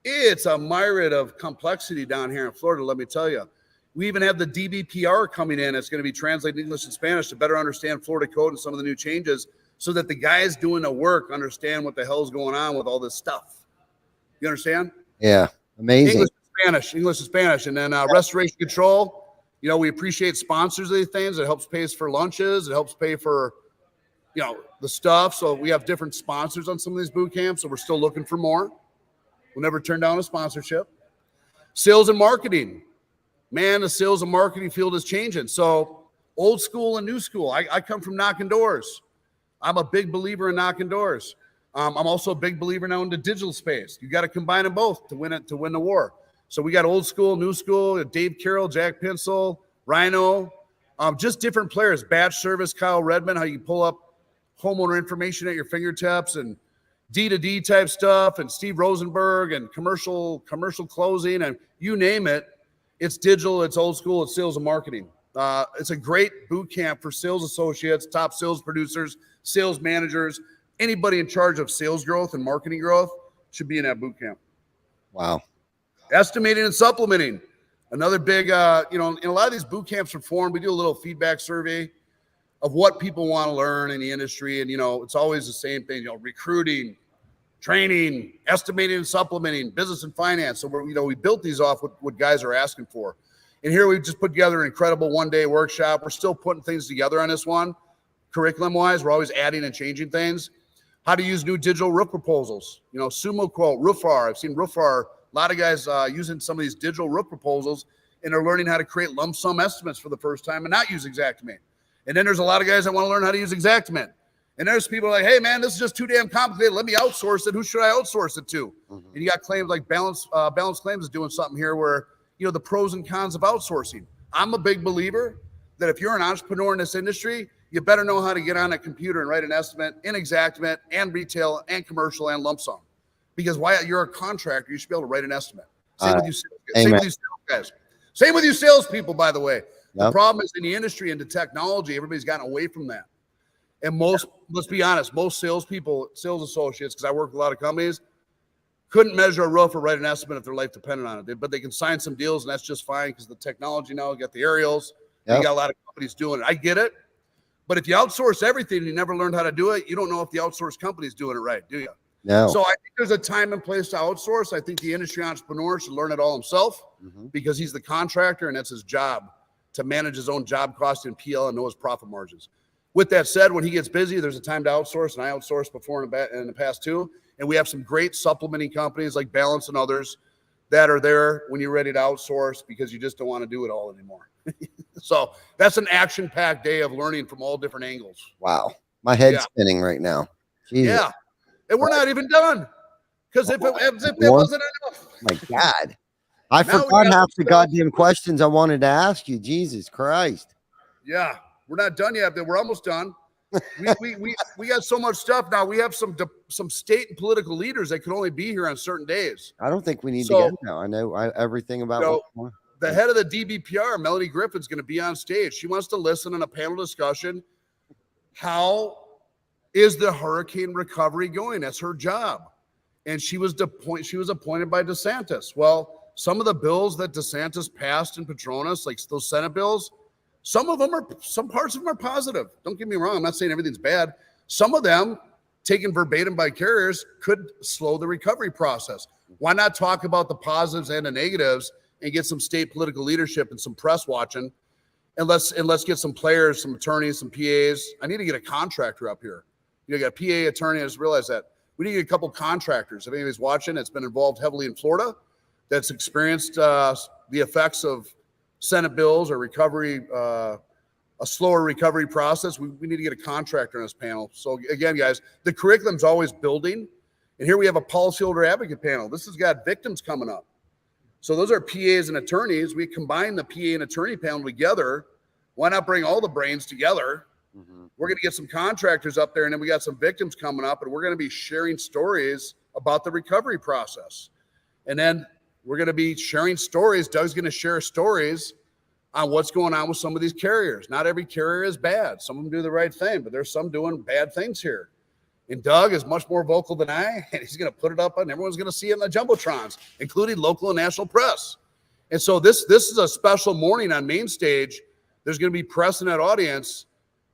it's a myriad of complexity down here in Florida, let me tell you. We even have the DBPR coming in. It's going to be translated English and Spanish to better understand Florida code and some of the new changes so that the guys doing the work understand what the hell's going on with all this stuff. You understand? Yeah. Amazing. English and Spanish. And then restoration control. We appreciate sponsors of these things. It helps pay for lunches. It helps pay for, the stuff. So we have different sponsors on some of these boot camps. So we're still looking for more. We'll never turn down a sponsorship. Sales and marketing. Man, the sales and marketing field is changing. So old school and new school. I come from knocking doors. I'm a big believer in knocking doors. I'm also a big believer now in the digital space. You got to combine them both to win the war. So we got old school, new school, Dave Carroll, Jack Pinsel, Rhino, just different players. Batch service, Kyle Redmond, how you pull up homeowner information at your fingertips, and D2D type stuff, and Steve Rosenberg, and commercial closing, and you name it. It's digital, it's old school, it's sales and marketing. It's a great boot camp for sales associates, top sales producers, sales managers, anybody in charge of sales growth and marketing growth should be in that boot camp. Wow. Estimating and supplementing. Another big, in a lot of these boot camps are formed. We do a little feedback survey of what people want to learn in the industry. And, it's always the same thing, recruiting, training, estimating and supplementing, business and finance. So we built these off what guys are asking for. And here we've just put together an incredible one-day workshop. We're still putting things together on this one. Curriculum-wise, we're always adding and changing things. How to use new digital roof proposals. You know, Sumo Quote, Roofar. I've seen Roofar, a lot of guys using some of these digital roof proposals, and they're learning how to create lump sum estimates for the first time and not use Xactimate. And then there's a lot of guys that want to learn how to use Xactimate. And there's people like, hey, man, this is just too damn complicated. Let me outsource it. Who should I outsource it to? And you got claims like Balance Claims is doing something here where, you know, the pros and cons of outsourcing. I'm a big believer that if you're an entrepreneur in this industry, you better know how to get on a computer and write an estimate in Xactimate and retail and commercial and lump sum. Because while you're a contractor, you should be able to write an estimate. Same with you sales guys. Same with you salespeople, by the way. The problem is in the industry and the technology, everybody's gotten away from that. And let's be honest, most salespeople, sales associates, because I work with a lot of companies, couldn't measure a roof or write an estimate if their life depended on it. But they can sign some deals, and that's just fine because the technology now, you got the aerials, you got a lot of companies doing it. I get it. But if you outsource everything and you never learned how to do it, you don't know if the outsourced company is doing it right, do you? No. So I think there's a time and place to outsource. I think the industry entrepreneur should learn it all himself because he's the contractor and that's his job to manage his own job cost and PL and know his profit margins. With that said, when he gets busy, there's a time to outsource, and I outsourced before in the past too. And we have some great supplementing companies like Balance and others that are there when you're ready to outsource because you just don't want to do it all anymore. So that's an action-packed day of learning from all different angles. Wow. My head's spinning right now. Jesus. Yeah. And we're not even done. Because if that wasn't enough. My God. I forgot half the goddamn questions I wanted to ask you. Jesus Christ. Yeah. We're not done yet, but we're almost done. We got so much stuff now. We have some state and political leaders that can only be here on certain days. I don't think we need to go now. I know everything about the head of the DBPR, Melanie Griffin's going to be on stage. She wants to listen in a panel discussion. How is the hurricane recovery going? That's her job. And she was appointed by DeSantis. Well, some of the bills that DeSantis passed in Petronas, like those Senate bills, some parts of them are positive. Don't get me wrong. I'm not saying everything's bad. Some of them, taken verbatim by carriers, could slow the recovery process. Why not talk about the positives and the negatives and get some state political leadership and some press watching? And let's get some players, some attorneys, some PAs. I need to get a contractor up here. You got a PA attorney. I just realized that. We need to get a couple contractors. If anybody's watching, that's been involved heavily in Florida, that's experienced the effects of Senate bills or recovery, a slower recovery process. We need to get a contractor on this panel. So again, guys, the curriculum's always building. And here we have a policyholder advocate panel. This has got victims coming up. So those are PAs and attorneys. We combine the PA and attorney panel together. Why not bring all the brains together? We're going to get some contractors up there, and then we got some victims coming up, and we're going to be sharing stories about the recovery process. And then we're going to be sharing stories. Doug's going to share stories on what's going on with some of these carriers. Not every carrier is bad. Some of them do the right thing, but there's some doing bad things here. And Doug is much more vocal than I, and he's going to put it up, and everyone's going to see it in the jumbotrons, including local and national press. And so this is a special morning on main stage. There's going to be press in that audience,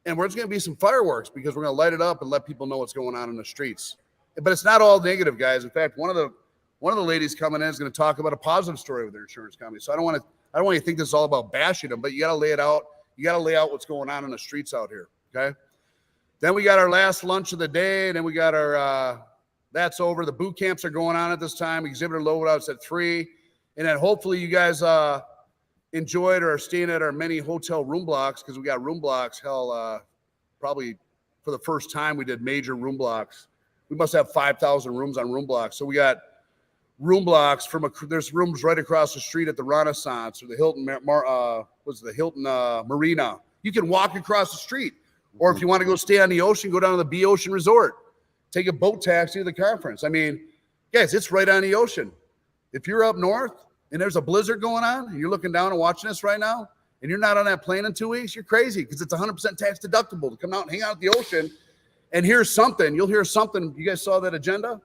and there's going to be some fireworks because we're going to light it up and let people know what's going on in the streets. But it's not all negative, guys. In fact, one of the ladies coming in is going to talk about a positive story with their insurance company. So I don't want you to think this is all about bashing them, but you got to lay it out. You got to lay out what's going on in the streets out here. Okay. Then we got our last lunch of the day, and then we got our that's over. The boot camps are going on at this time. Exhibitor loadouts at 3, and then hopefully you guys enjoyed or are staying at our many hotel room blocks because we got room blocks. Hell, probably for the first time we did major room blocks. We must have 5,000 rooms on room blocks. So we got room blocks there's rooms right across the street at the Renaissance or the Hilton Marina. You can walk across the street, or if you want to go stay on the ocean, go down to the B Ocean Resort, take a boat taxi to the conference. I mean, guys, it's right on the ocean. If you're up north and there's a blizzard going on and you're looking down and watching this right now and you're not on that plane in 2 weeks, you're crazy because it's 100% tax deductible to come out and hang out at the ocean and hear something. You'll hear something. You guys saw that agenda?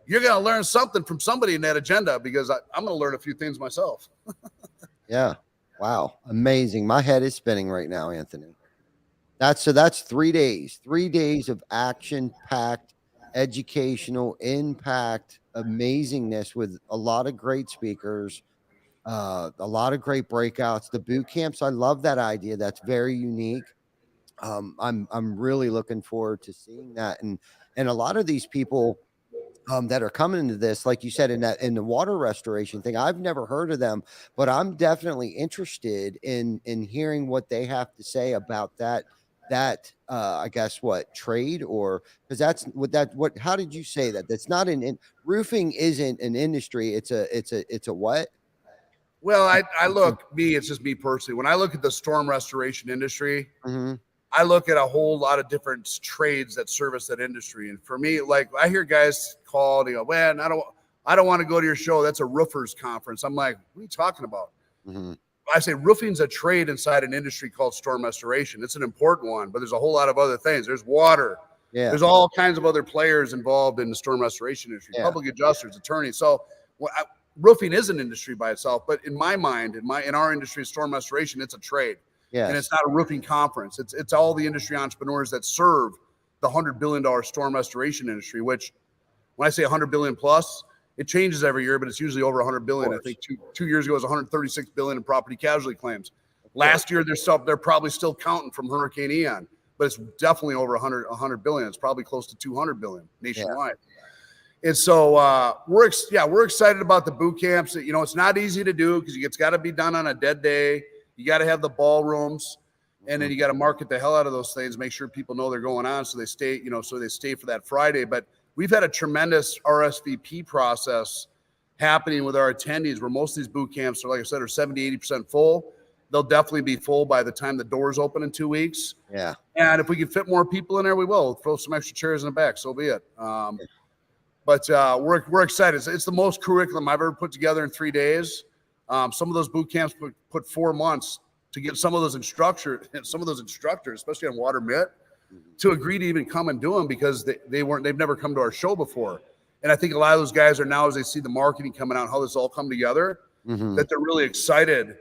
You're going to learn something from somebody in that agenda because I'm going to learn a few things myself. Yeah. Wow. Amazing. My head is spinning right now, Anthony. That's 3 days. 3 days of action-packed, educational, impact, amazingness with a lot of great speakers. A lot of great breakouts. The boot camps, I love that idea. That's very unique. I'm really looking forward to seeing that, and a lot of these people that are coming into this, like you said, in the water restoration thing. I've never heard of them, but I'm definitely interested in hearing what they have to say about that I guess what trade, or because that's what how did you say that? That's not roofing isn't an industry. It's a what? Well, I look, it's just me personally. When I look at the storm restoration industry, Mm-hmm. I look at a whole lot of different trades that service that industry. And for me, like I hear guys call and they go, man, I don't want to go to your show. That's a roofers conference. I'm like, what are you talking about? Mm-hmm. I say roofing's a trade inside an industry called storm restoration. It's an important one, but there's a whole lot of other things. There's water. Yeah. There's all kinds of other players involved in the storm restoration industry, Yeah. public adjusters, attorneys. So roofing is an industry by itself, but in my mind, in our industry, storm restoration, it's a trade. Yes. And it's not a roofing conference. It's all the industry entrepreneurs that serve the $100 billion storm restoration industry, which when I say 100 billion plus, it changes every year, but it's usually over 100 billion. I think two years ago it was 136 billion in property casualty claims. Last year they're probably still counting from Hurricane Ian, but it's definitely over 100 billion. It's probably close to 200 billion nationwide. Yeah. And so we're excited about the boot camps. You know, it's not easy to do because it's got to be done on a dead day. You got to have the ballrooms, and then you got to market the hell out of those things, make sure people know they're going on so they stay, for that Friday. But we've had a tremendous RSVP process happening with our attendees where most of these boot camps are, like I said, are 70, 80% full. They'll definitely be full by the time the doors open in 2 weeks. Yeah. And if we can fit more people in there, we will. We'll throw some extra chairs in the back. So be it. But we're excited. It's the most curriculum I've ever put together in 3 days. Some of those boot camps put 4 months to get some of those instructors, especially on water mitt, to agree to even come and do them because they've never come to our show before. And I think a lot of those guys are now, as they see the marketing coming out, how this all come together, that they're really excited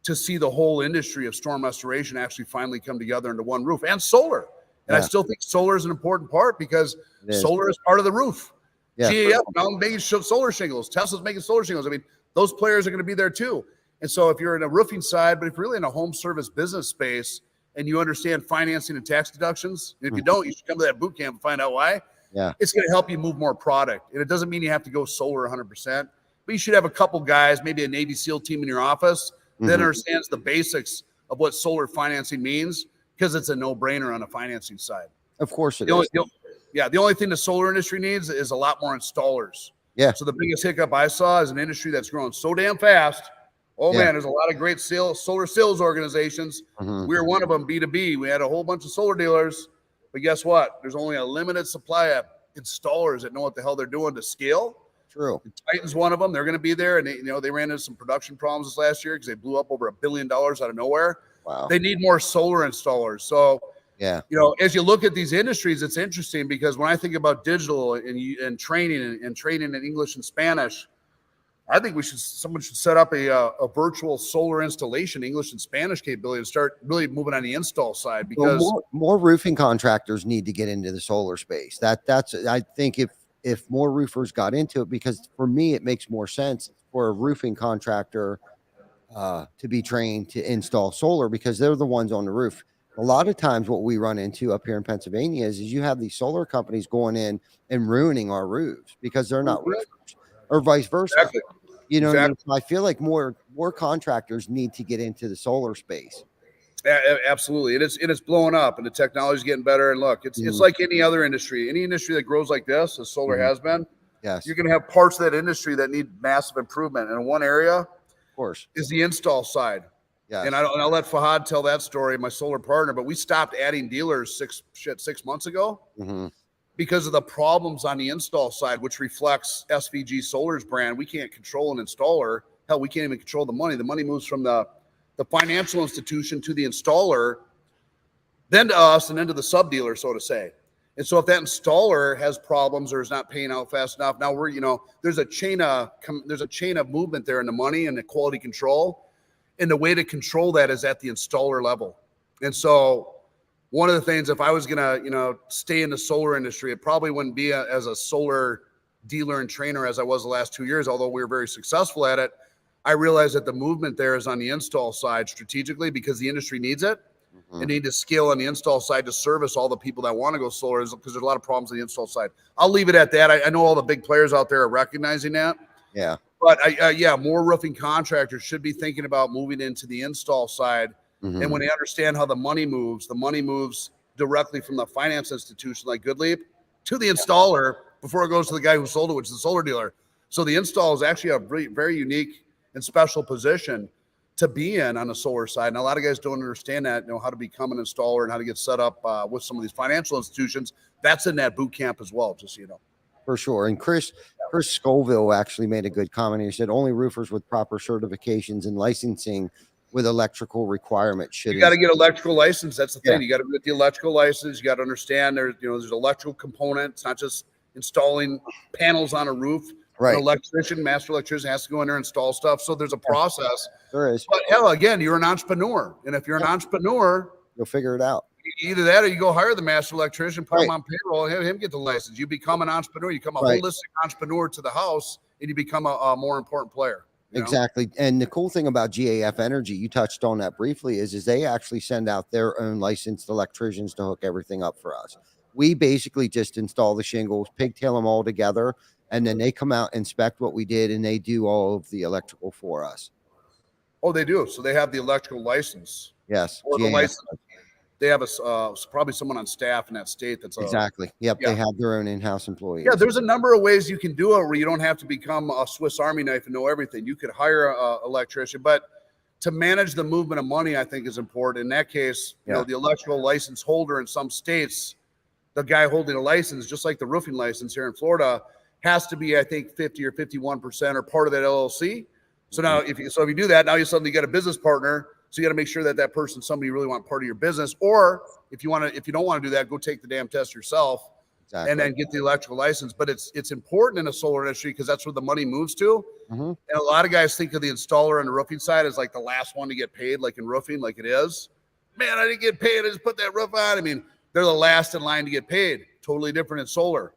to see the whole industry of storm restoration actually finally come together under one roof, and solar. And I still think solar is an important part because solar is part of the roof. Yeah. GAF now making solar shingles. Tesla's making solar shingles. I mean, those players are going to be there too. And so if you're in a roofing side, but if you're really in a home service business space and you understand financing and tax deductions, if you don't, you should come to that boot camp and find out why. Yeah. It's going to help you move more product. And it doesn't mean you have to go solar 100%, but you should have a couple guys, maybe a Navy SEAL team in your office that understands the basics of what solar financing means, because it's a no-brainer on the financing side. Of course it is. The only thing the solar industry needs is a lot more installers. Yeah. So the biggest hiccup I saw is an industry that's growing so damn fast. Oh man, there's a lot of great solar sales organizations. We're one of them, B2B. We had a whole bunch of solar dealers, but guess what? There's only a limited supply of installers that know what the hell they're doing to scale. True. Titan's one of them. They're going to be there, and they ran into some production problems this last year because they blew up over $1 billion out of nowhere. Wow. They need more solar installers. So yeah, as you look at these industries, it's interesting because when I think about digital and training and training in English and Spanish, I think someone should set up a virtual solar installation English and Spanish capability and start really moving on the install side, because more roofing contractors need to get into the solar space. That's I think if more roofers got into it, because for me it makes more sense for a roofing contractor to be trained to install solar because they're the ones on the roof. A lot of times what we run into up here in Pennsylvania is you have these solar companies going in and ruining our roofs because they're not roofers, or vice versa. Exactly. I feel like more contractors need to get into the solar space. Absolutely. It's blowing up and the technology's getting better. And look, it's like any other industry. Any industry that grows like this, as solar has been, yes, you're going to have parts of that industry that need massive improvement. And one area, of course, is the install side. Yes. And I'll let Fahad tell that story, my solar partner, but we stopped adding dealers 6 months ago because of the problems on the install side, which reflects SVG Solar's brand. We can't control an installer. Hell, we can't even control the money. The money moves from the financial institution to the installer, then to us, and then to the sub dealer, so to say. And so if that installer has problems or is not paying out fast enough, now there's a chain of movement there in the money and the quality control. And the way to control that is at the installer level. And so one of the things, if I was going to, stay in the solar industry, it probably wouldn't be as a solar dealer and trainer as I was the last 2 years, although we were very successful at it. I realize that the movement there is on the install side strategically because the industry needs it. Mhm. And need to scale on the install side to service all the people that want to go solar because there's a lot of problems on the install side. I'll leave it at that. I know all the big players out there are recognizing that. Yeah. But yeah, more roofing contractors should be thinking about moving into the install side. Mhm. And when they understand how the money moves directly from the finance institution like Goodleap to the installer before it goes to the guy who sold it, which is the solar dealer. So the install is actually a very, very unique and special position to be in on the solar side. And a lot of guys don't understand that, how to become an installer and how to get set up with some of these financial institutions. That's in that boot camp as well, just so you know. For sure. And Chris Scoville actually made a good comment. He said only roofers with proper certifications and licensing with electrical requirements should. You got to get electrical license. That's the thing. Yeah. You got to get the electrical license. You got to understand there's electrical components, not just installing panels on a roof. Right. An electrician, master electrician has to go in there and install stuff. So there's a process. There is. But hell, again, you're an entrepreneur. And if you're an entrepreneur, You'll figure it out. either that or you go hire the master electrician, put him on payroll, and have him get the license. You become an entrepreneur. You become a holistic entrepreneur to the house, and you become a more important player. Exactly. And the cool thing about GAF Energy, you touched on that briefly, is they actually send out their own licensed electricians to hook everything up for us. We basically just install the shingles, pigtail them all together, and then they come out, inspect what we did, and they do all of the electrical for us. Oh, they do. So they have the electrical license. Yes. Or the license. They have probably someone on staff in that state that's exactly. Yep. Yeah. They have their own in-house employees. Yeah, there's a number of ways you can do it where you don't have to become a Swiss Army knife and know everything. You could hire an electrician, but to manage the movement of money, I think is important. In that case, the electrical license holder in some states, the guy holding a license, just like the roofing license here in Florida, has to be, I think, 50 or 51% or part of that LLC. So now, if you do that, now you suddenly get a business partner. So you got to make sure that person's somebody you really want part of your business. Or if you don't want to do that, go take the damn test yourself and then get the electrical license. But it's important in the solar industry because that's where the money moves to. Mm-hmm. And a lot of guys think of the installer on the roofing side as like the last one to get paid, like in roofing, like it is. Man, I didn't get paid. I just put that roof on. I mean, they're the last in line to get paid. Totally different in solar.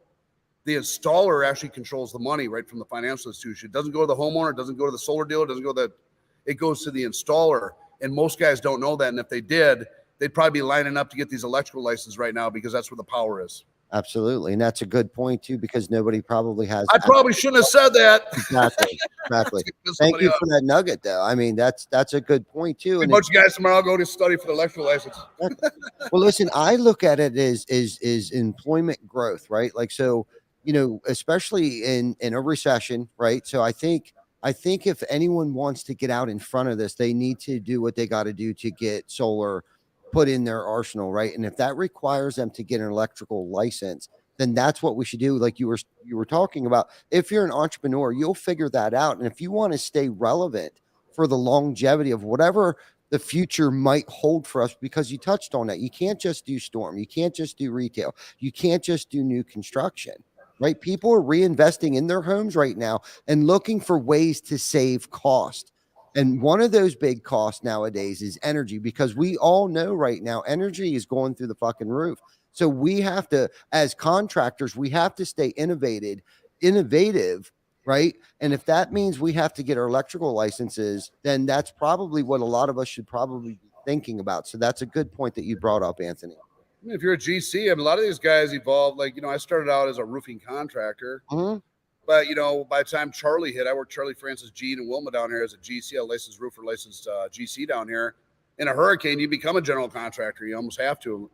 The installer actually controls the money right from the financial institution. It doesn't go to the homeowner. It doesn't go to the solar dealer. It goes to the installer. And most guys don't know that. And if they did, they'd probably be lining up to get these electrical licenses right now because that's where the power is. Absolutely. And that's a good point too, because nobody probably has. I probably shouldn't have said that. Exactly. Thank you for that nugget though. I mean, that's a good point too. And a bunch of guys tomorrow go to study for the electrical license. Well, listen, I look at it as is employment growth, right? Like, so, especially in a recession, right? So I think if anyone wants to get out in front of this, they need to do what they got to do to get solar put in their arsenal, right? And if that requires them to get an electrical license, then that's what we should do. Like you were talking about, if you're an entrepreneur, you'll figure that out. And if you want to stay relevant for the longevity of whatever the future might hold for us, because you touched on that, you can't just do storm, you can't just do retail, you can't just do new construction. Right? People are reinvesting in their homes right now and looking for ways to save cost. And one of those big costs nowadays is energy, because we all know right now energy is going through the fucking roof. So we have to, as contractors, we have to stay innovative, right? And if that means we have to get our electrical licenses, then that's probably what a lot of us should probably be thinking about. So that's a good point that you brought up, Anthony. I mean, if you're a GC, I mean, a lot of these guys evolved. Like, I started out as a roofing contractor, but by the time Charlie hit, I worked Charlie Francis Gene and Wilma down here as a GC, a licensed roofer, licensed GC down here. In a hurricane, you become a general contractor. You almost have to.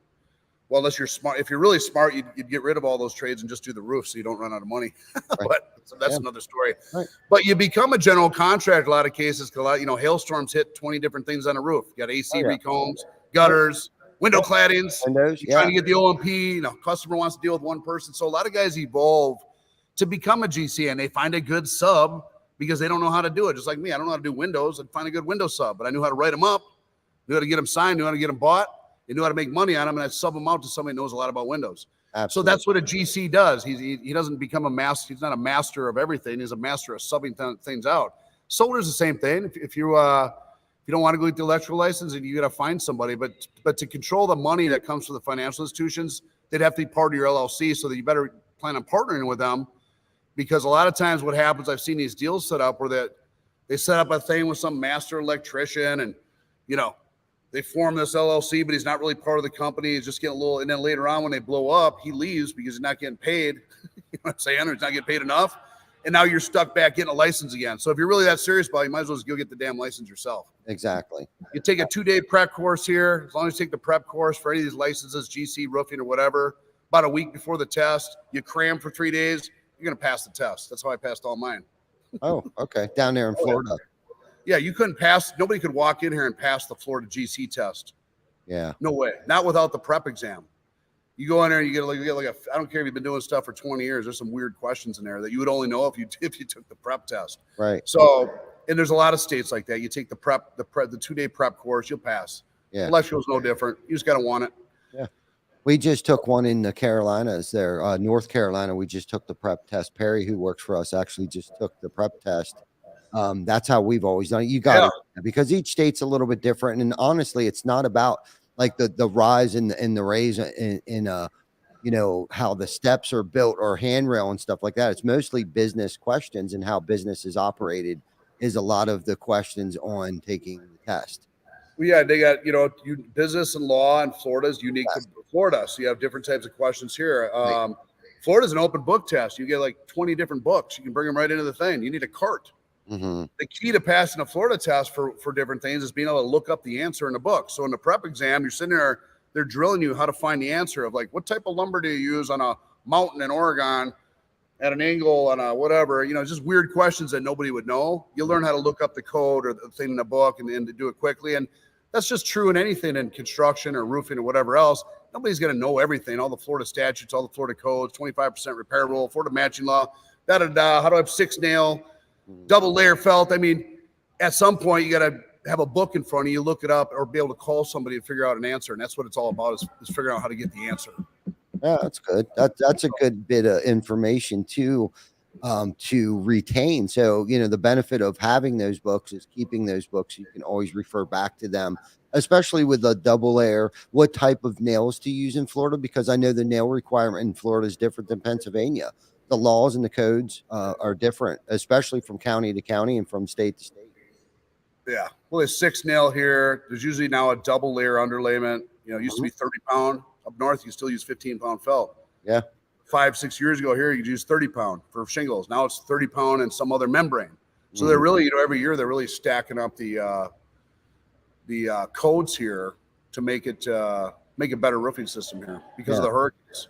Well, unless you're smart. If you're really smart, you'd get rid of all those trades and just do the roof so you don't run out of money. But that's another story. Right. But you become a general contractor in a lot of cases because hailstorms hit 20 different things on a roof. You got AC recombs, gutters, window claddings, windows, trying to get the OMP, customer wants to deal with one person. So a lot of guys evolve to become a GC and they find a good sub because they don't know how to do it. Just like me, I don't know how to do windows. I'd find a good window sub, but I knew how to write them up, knew how to get them signed, knew how to get them bought, and knew how to make money on them, and I'd sub them out to somebody who knows a lot about windows. Absolutely. So that's what a GC does. He doesn't become a master. He's not a master of everything. He's a master of subbing things out. Solar is the same thing. If you don't want to go get the electrical license, and you got to find somebody. But to control the money that comes from the financial institutions, they'd have to be part of your LLC. So that you better plan on partnering with them, because a lot of times what happens, I've seen these deals set up where that They set up a thing with some master electrician, and they form this LLC, but he's not really part of the company. He's just getting a little, and then later on when they blow up, he leaves because he's not getting paid. You know what I'm saying? Or he's not getting paid enough. And now you're stuck back getting a license again. So if you're really that serious about it, you might as well just go get the damn license yourself. Exactly. You take a 2-day prep course here. As long as you take the prep course for any of these licenses, GC, roofing, or whatever, about a week before the test, you cram for 3 days, you're going to pass the test. That's how I passed all mine. Oh, okay. Down there in Florida. Yeah, you couldn't pass. Nobody could walk in here and pass the Florida GC test. Yeah. No way. Not without the prep exam. You go in there and you get like a, I don't care if you've been doing stuff for 20 years. There's some weird questions in there that you would only know if you took the prep test. Right. So, and there's a lot of states like that. You take the 2-day prep course, you'll pass. Yeah. Electrical's no different. You just got to want it. Yeah. We just took one in the Carolinas there, North Carolina. We just took the prep test. Perry, who works for us, actually just took the prep test. That's how we've always done it. You got it, because each state's a little bit different. And honestly, it's not about like the rise and the raise in how the steps are built or handrail and stuff like that. It's mostly business questions, and how business is operated is a lot of the questions on taking the test. Well, yeah, they got, business and law in Florida is unique to Florida. So you have different types of questions here. Florida's an open book test. You get like 20 different books. You can bring them right into the thing. You need a cart. Mm-hmm. The key to passing a Florida test for different things is being able to look up the answer in the book. So in the prep exam, you're sitting there, they're drilling you how to find the answer of like, what type of lumber do you use on a mountain in Oregon at an angle on a whatever, just weird questions that nobody would know. You learn how to look up the code or the thing in the book and to do it quickly. And that's just true in anything in construction or roofing or whatever else. Nobody's going to know everything, all the Florida statutes, all the Florida codes, 25% repair rule, Florida matching law, how do I have 6-nail, double layer felt. I mean, at some point you got to have a book in front of you, look it up, or be able to call somebody and figure out an answer. And that's what it's all about is figuring out how to get the answer. Yeah, that's good. That's a good bit of information to retain. So, the benefit of having those books is keeping those books. You can always refer back to them, especially with a double layer, what type of nails to use in Florida, because I know the nail requirement in Florida is different than Pennsylvania. The laws and the codes are different, especially from county to county and from state to state. Yeah. Well, there's 6-nail here. There's usually now a double layer underlayment. It used to be 30 pound. Up north, you still use 15-pound felt. Yeah. 5-6 years ago here, you use 30 pound for shingles. Now it's 30 pound and some other membrane. So they're really, every year they're really stacking up the codes here to make it a better roofing system here because of the hurricanes.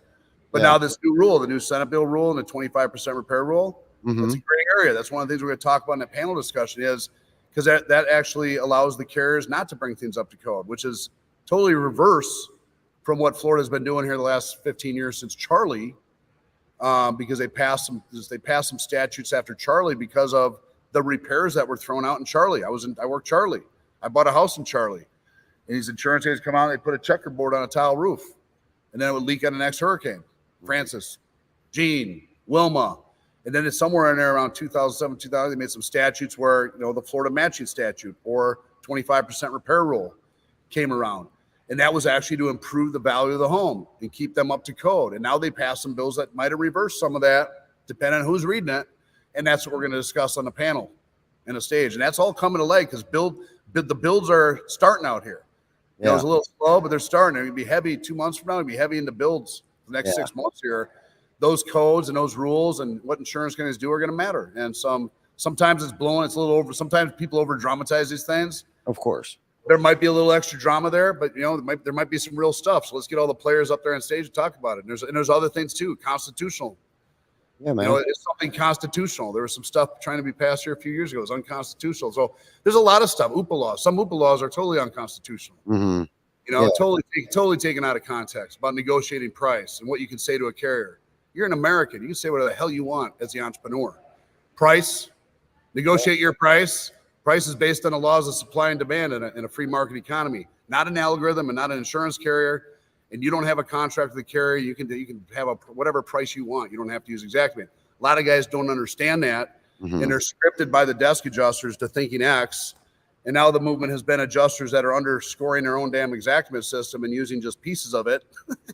But now this new rule, the new Senate bill rule and the 25% repair rule, that's a great area. That's one of the things we're going to talk about in the panel discussion is because that actually allows the carriers not to bring things up to code, which is totally reverse from what Florida's been doing here the last 15 years since Charlie, because they passed some statutes after Charlie because of the repairs that were thrown out in Charlie. I worked Charlie. I bought a house in Charlie, and these insurance agents come out and they put a checkerboard on a tile roof, and then it would leak on the next hurricane. Francis, Gene, Wilma. And then it's somewhere in there around 2007, 2000, they made some statutes where, the Florida matching statute or 25% repair rule came around. And that was actually to improve the value of the home and keep them up to code. And now they passed some bills that might have reversed some of that, depending on who's reading it. And that's what we're going to discuss on the panel and the stage. And that's all coming to light because the builds are starting out here. It was a little slow, but they're starting. They're going to be heavy 2 months from now. It'll be heavy into builds the next 6 months here. Those codes and those rules and what insurance companies do are going to matter. And sometimes it's blowing. It's a little over. Sometimes people over dramatize these things. Of course. There might be a little extra drama there, but there might be some real stuff. So let's get all the players up there on stage to talk about it. And there's other things too, constitutional. Yeah, man. It's something constitutional. There was some stuff trying to be passed here a few years ago. It was unconstitutional. So there's a lot of stuff. UPA laws. Some UPA laws are totally unconstitutional. Mm-hmm. Totally taken out of context about negotiating price and what you can say to a carrier. You're an American. You can say whatever the hell you want as the entrepreneur. Price, negotiate your price. Price is based on the laws of supply and demand in a free market economy, not an algorithm and not an insurance carrier. And you don't have a contract with the carrier. You can have whatever price you want. You don't have to use exactly. A lot of guys don't understand that, and they're scripted by the desk adjusters to thinking X. And now the movement has been adjusters that are underscoring their own damn exactment system and using just pieces of it,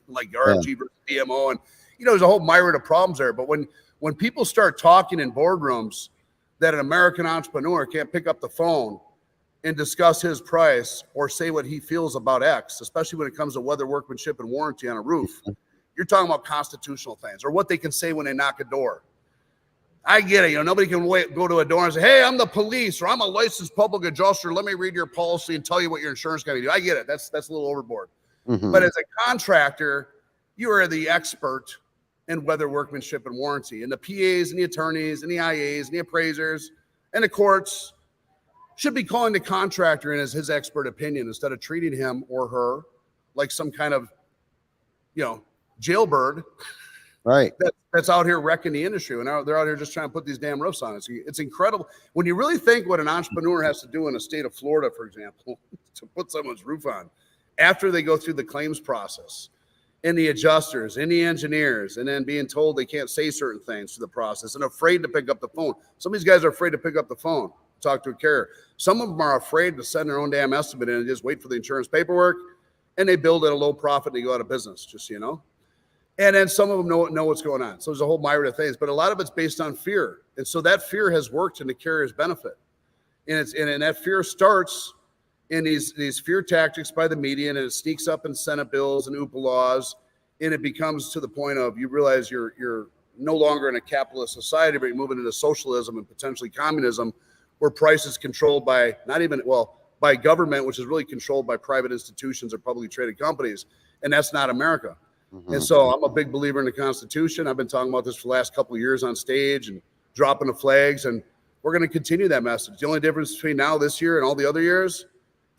like RFG versus PMO. And there's a whole myriad of problems there. But when people start talking in boardrooms that an American entrepreneur can't pick up the phone and discuss his price or say what he feels about X, especially when it comes to weather, workmanship, and warranty on a roof. You're talking about constitutional things or what they can say when they knock a door. I get it. Nobody can go to a door and say, hey, I'm the police or I'm a licensed public adjuster. Let me read your policy and tell you what your insurance company do. I get it. That's a little overboard. But as a contractor, you are the expert in weather, workmanship, and warranty. And the PAs and the attorneys and the IAs and the appraisers and the courts should be calling the contractor in as his expert opinion instead of treating him or her like some kind of, jailbird. Right. That's out here wrecking the industry. And they're out here just trying to put these damn roofs on. It's incredible. When you really think what an entrepreneur has to do in the state of Florida, for example, to put someone's roof on, after they go through the claims process and the adjusters and the engineers, and then being told they can't say certain things through the process and afraid to pick up the phone. Some of these guys are afraid to pick up the phone, talk to a carrier. Some of them are afraid to send their own damn estimate in and just wait for the insurance paperwork, and they build at a low profit and they go out of business, just so you know. And then some of them know what's going on. So there's a whole myriad of things, but a lot of it's based on fear. And so that fear has worked in the carrier's benefit. And that fear starts in these fear tactics by the media, and it sneaks up in Senate bills and OOPA laws. And it becomes to the point of you realize you're no longer in a capitalist society, but you're moving into socialism and potentially communism, where price is controlled by by government, which is really controlled by private institutions or publicly traded companies. And that's not America. And so I'm a big believer in the Constitution. I've been talking about this for the last couple of years on stage and dropping the flags, and we're going to continue that message. The only difference between now, this year, and all the other years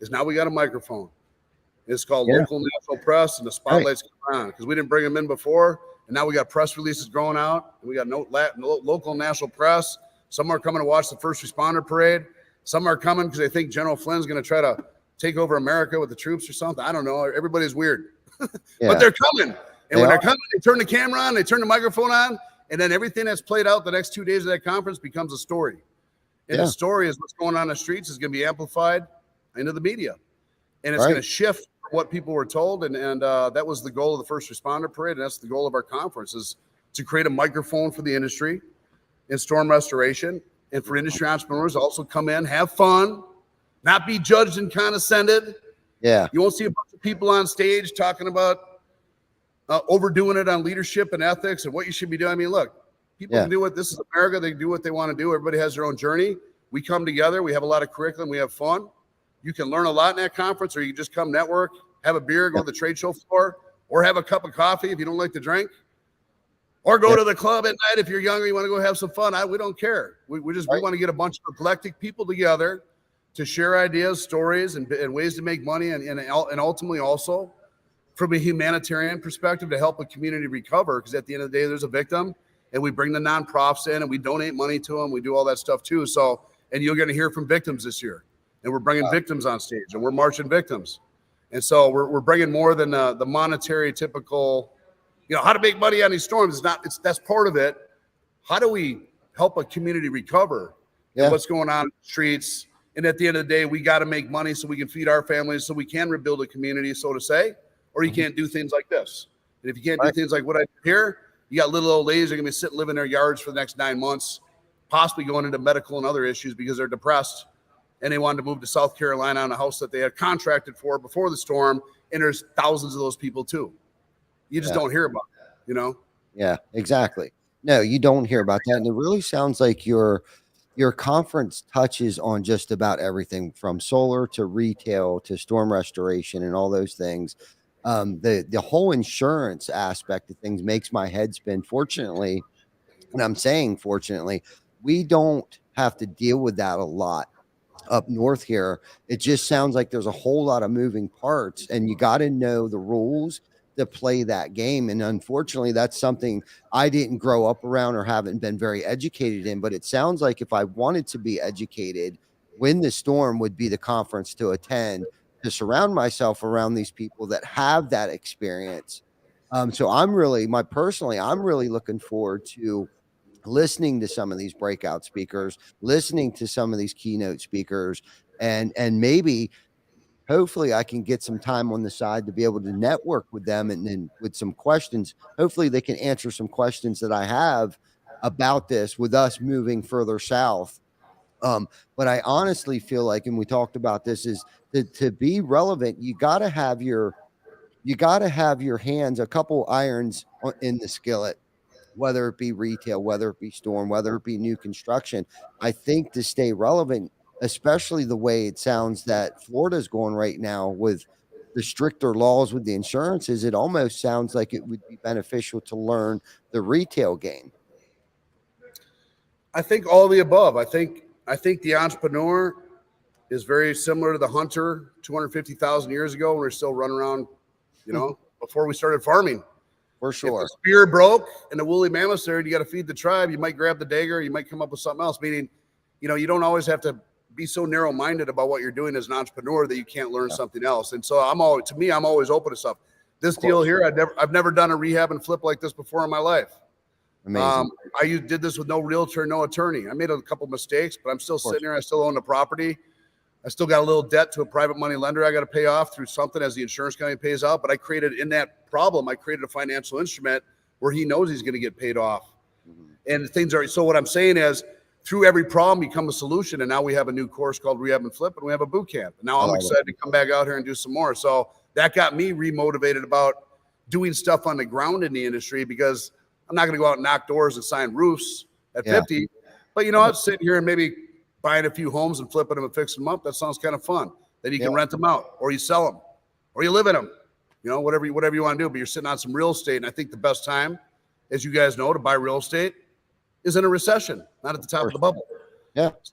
is now we got a microphone. It's called local national press, and the spotlight's coming on because we didn't bring them in before, and now we got press releases going out, and we got local national press. Some are coming to watch the first responder parade. Some are coming because they think General Flynn's going to try to take over America with the troops or something. I don't know. Everybody's weird. But they're coming. And when they're coming, they turn the camera on, they turn the microphone on, and then everything that's played out the next 2 days of that conference becomes a story. And the story is what's going on in the streets is going to be amplified into the media. And it's going to shift what people were told. And that was the goal of the first responder parade. And that's the goal of our conference, is to create a microphone for the industry in storm restoration, and for industry entrepreneurs to also come in, have fun, not be judged and condescended. Yeah. You won't see a bunch of people on stage talking about overdoing it on leadership and ethics and what you should be doing. I mean, look, people can do it. This is America. They can do what they want to do. Everybody has their own journey. We come together. We have a lot of curriculum. We have fun. You can learn a lot in that conference, or you can just come network, have a beer, go to the trade show floor, or have a cup of coffee if you don't like to drink, or go to the club at night if you're younger, you want to go have some fun. We don't care. We want to get a bunch of eclectic people together to share ideas, stories, and ways to make money, and ultimately also from a humanitarian perspective to help a community recover. Because at the end of the day, there's a victim, and we bring the nonprofits in and we donate money to them. We do all that stuff too. So, and you're going to hear from victims this year, and we're bringing victims on stage, and we're marching victims. And so we're bringing more than the monetary typical, how to make money on these storms. That's part of it. How do we help a community recover? And what's going on in the streets? And at the end of the day, we got to make money so we can feed our families, so we can rebuild a community, so to say. Or you can't do things like this. And if you can't do things like what I do here, you got little old ladies that are going to be living in their yards for the next 9 months, possibly going into medical and other issues because they're depressed, and they wanted to move to South Carolina on a house that they had contracted for before the storm. And there's thousands of those people too. You just don't hear about that, Yeah, exactly. No, you don't hear about that. And it really sounds like your conference touches on just about everything from solar to retail to storm restoration and all those things. The whole insurance aspect of things makes my head spin. Fortunately, and I'm saying fortunately, we don't have to deal with that a lot up north here. It just sounds like there's a whole lot of moving parts, and you got to know the rules to play that game. And unfortunately, that's something I didn't grow up around or haven't been very educated in. But it sounds like if I wanted to be educated, when the storm would be the conference to attend, to surround myself around these people that have that experience. So I'm really looking forward to listening to some of these breakout speakers, listening to some of these keynote speakers, and maybe hopefully I can get some time on the side to be able to network with them, and then with some questions, hopefully they can answer some questions that I have about this with us moving further south But I honestly feel like, and we talked about this, is to be relevant, you got to have your hands, a couple irons in the skillet, whether it be retail, whether it be storm, whether it be new construction. I think to stay relevant, especially the way it sounds that Florida's going right now with the stricter laws with the insurances, it almost sounds like it would be beneficial to learn the retail game. I think all of the above. I think the entrepreneur is very similar to the hunter 250,000 years ago when we are still running around, before we started farming. For sure. If the spear broke and the woolly mammoth's there and you got to feed the tribe, you might grab the dagger, you might come up with something else. Meaning, you don't always have to be so narrow-minded about what you're doing as an entrepreneur that you can't learn something else. And so I'm always open to stuff. This deal here, I've never done a rehab and flip like this before in my life. Amazing. I did this with no realtor, no attorney. I made a couple mistakes, but I'm still sitting here. I still own the property. I still got a little debt to a private money lender I got to pay off through something as the insurance company pays out. But I created a financial instrument where he knows he's going to get paid off. And things are, so what I'm saying is through every problem become a solution. And now we have a new course called Rehab and Flip, and we have a boot camp. And now I'm excited to come back out here and do some more. So that got me remotivated about doing stuff on the ground in the industry, because I'm not going to go out and knock doors and sign roofs at 50. But I'm sitting here and maybe buying a few homes and flipping them and fixing them up. That sounds kind of fun. Then you can rent them out, or you sell them, or you live in them, whatever you want to do. But you're sitting on some real estate. And I think the best time, as you guys know, to buy real estate is in a recession, not at the top of the bubble. Yeah. So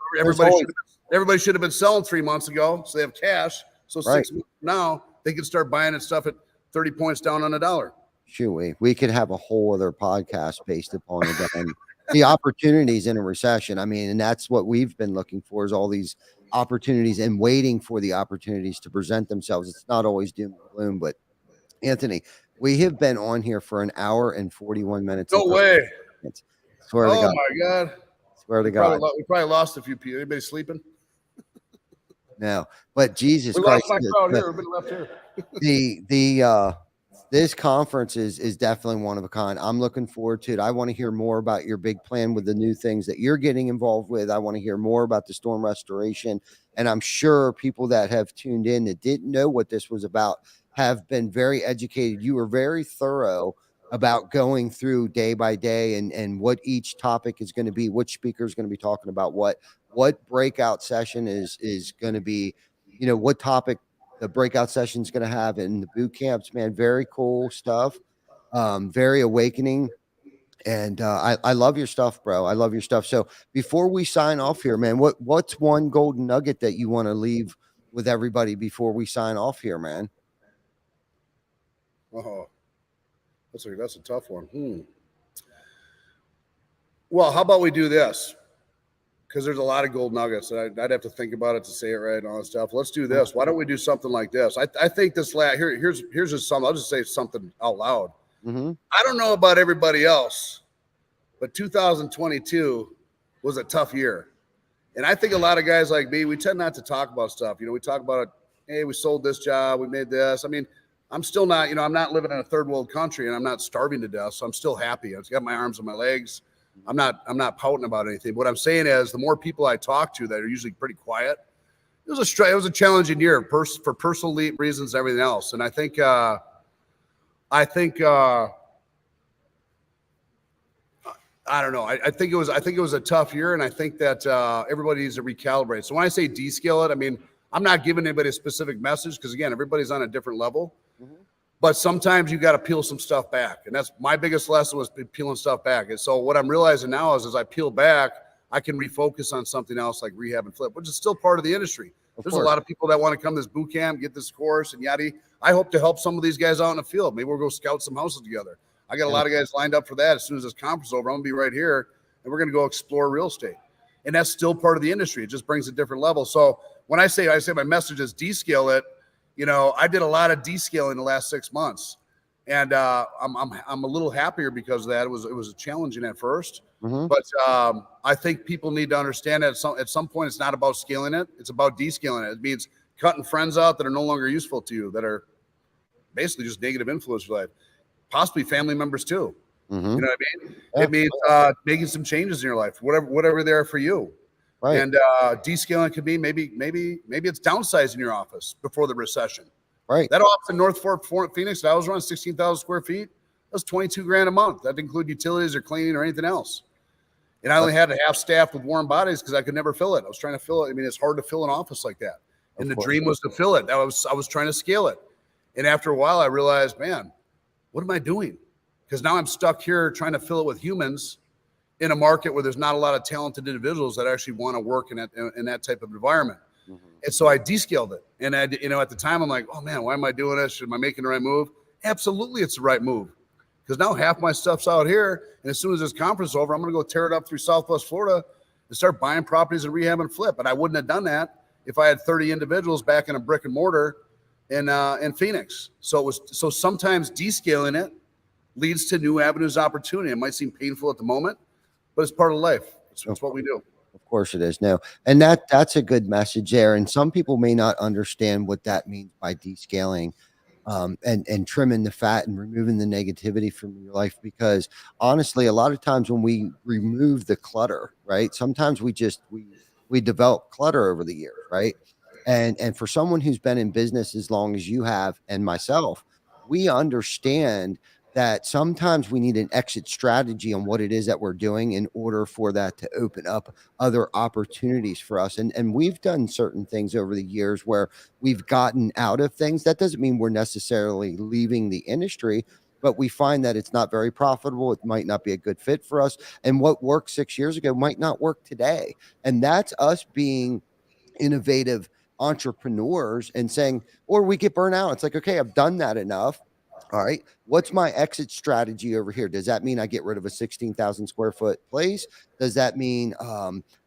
everybody should have been selling 3 months ago, so they have cash. So 6 months from now, they can start buying stuff at 30 points down on a dollar. Shoot, we could have a whole other podcast based upon it. And the opportunities in a recession. I mean, and that's what we've been looking for, is all these opportunities and waiting for the opportunities to present themselves. It's not always doom and gloom. But Anthony, we have been on here for an hour and 41 minutes. No way. Swear to God. Oh my God. Swear to God. We probably lost a few people. Anybody sleeping? No, but Jesus we Christ. Lost my crowd here. Everybody left here. This conference is definitely one of a kind. I'm looking forward to it. I want to hear more about your big plan with the new things that you're getting involved with. I want to hear more about the storm restoration. And I'm sure people that have tuned in that didn't know what this was about have been very educated. You were very thorough about going through day by day and what each topic is going to be, which speaker is going to be talking about what breakout session is going to be, what topic the breakout session is going to have in the boot camps. Man, very cool stuff. Very awakening. And I love your stuff, bro. I love your stuff. So before we sign off here, man, what's one golden nugget that you want to leave with everybody before we sign off here, man? Oh, that's a tough one. Well, how about we do this? Because there's a lot of gold nuggets. I'd have to think about it to say it right and all that stuff. Let's do this. Why don't we do something like this? I think here's just something. I'll just say something out loud. I don't know about everybody else, but 2022 was a tough year. And I think a lot of guys like me, we tend not to talk about stuff. We talk about it. Hey, we sold this job. We made this. I mean, I'm still not, I'm not living in a third world country and I'm not starving to death. So I'm still happy. I've got my arms and my legs. I'm not pouting about anything. What I'm saying is the more people I talk to that are usually pretty quiet, it was a challenging year for personal reasons and everything else. And I think I don't know. I think it was a tough year, and I think that everybody needs to recalibrate. So when I say descale it, I mean I'm not giving anybody a specific message because again, everybody's on a different level. But sometimes you got to peel some stuff back, and that's my biggest lesson was peeling stuff back. And so what I'm realizing now is as I peel back, I can refocus on something else like rehab and flip, which is still part of the industry. There's a lot of people that want to come to this boot camp, get this course, and yada. I hope to help some of these guys out in the field. Maybe we'll go scout some houses together. I got a lot of guys lined up for that. As soon as this conference is over, I'm gonna be right here, and we're gonna go explore real estate. And that's still part of the industry. It just brings a different level. So when I say my message is descale it, I did a lot of descaling the last 6 months, and I'm a little happier because of that. It was challenging at first, but I think people need to understand that at some point it's not about scaling it; it's about descaling it. It means cutting friends out that are no longer useful to you, that are basically just negative influence for life, possibly family members too. You know what I mean? It means making some changes in your life, whatever they are for you. Right. And descaling could be maybe it's downsizing your office before the recession. Right. That office in North Phoenix that I was running 16,000 square feet. That was 22 grand a month. That didn't include utilities or cleaning or anything else. And I only had to half staffed with warm bodies because I could never fill it. I was trying to fill it. I mean, it's hard to fill an office like that. And the dream was to fill it. I was trying to scale it. And after a while, I realized, man, what am I doing? Because now I'm stuck here trying to fill it with humans in a market where there's not a lot of talented individuals that actually want to work in that type of environment. And so I descaled it. And at the time I'm like, oh man, why am I doing this? Am I making the right move? Absolutely, it's the right move. Because now half my stuff's out here. And as soon as this conference is over, I'm going to go tear it up through Southwest Florida and start buying properties and rehab and flip. And I wouldn't have done that if I had 30 individuals back in a brick and mortar in Phoenix. So sometimes descaling it leads to new avenues of opportunity. It might seem painful at the moment, but it's part of life. It's what we do. Of course it is. No. And that's a good message there. And some people may not understand what that means by descaling, and trimming the fat and removing the negativity from your life, because honestly, a lot of times when we remove the clutter, right, sometimes we develop clutter over the years, right? And for someone who's been in business as long as you have and myself, we understand that sometimes we need an exit strategy on what it is that we're doing in order for that to open up other opportunities for us. And we've done certain things over the years where we've gotten out of things. That doesn't mean we're necessarily leaving the industry, but we find that it's not very profitable. It might not be a good fit for us. And what worked 6 years ago might not work today. And that's us being innovative entrepreneurs and saying, or we get burnt out. It's like, okay, I've done that enough. All right. What's my exit strategy over here? Does that mean I get rid of a 16,000 square foot place? Does that mean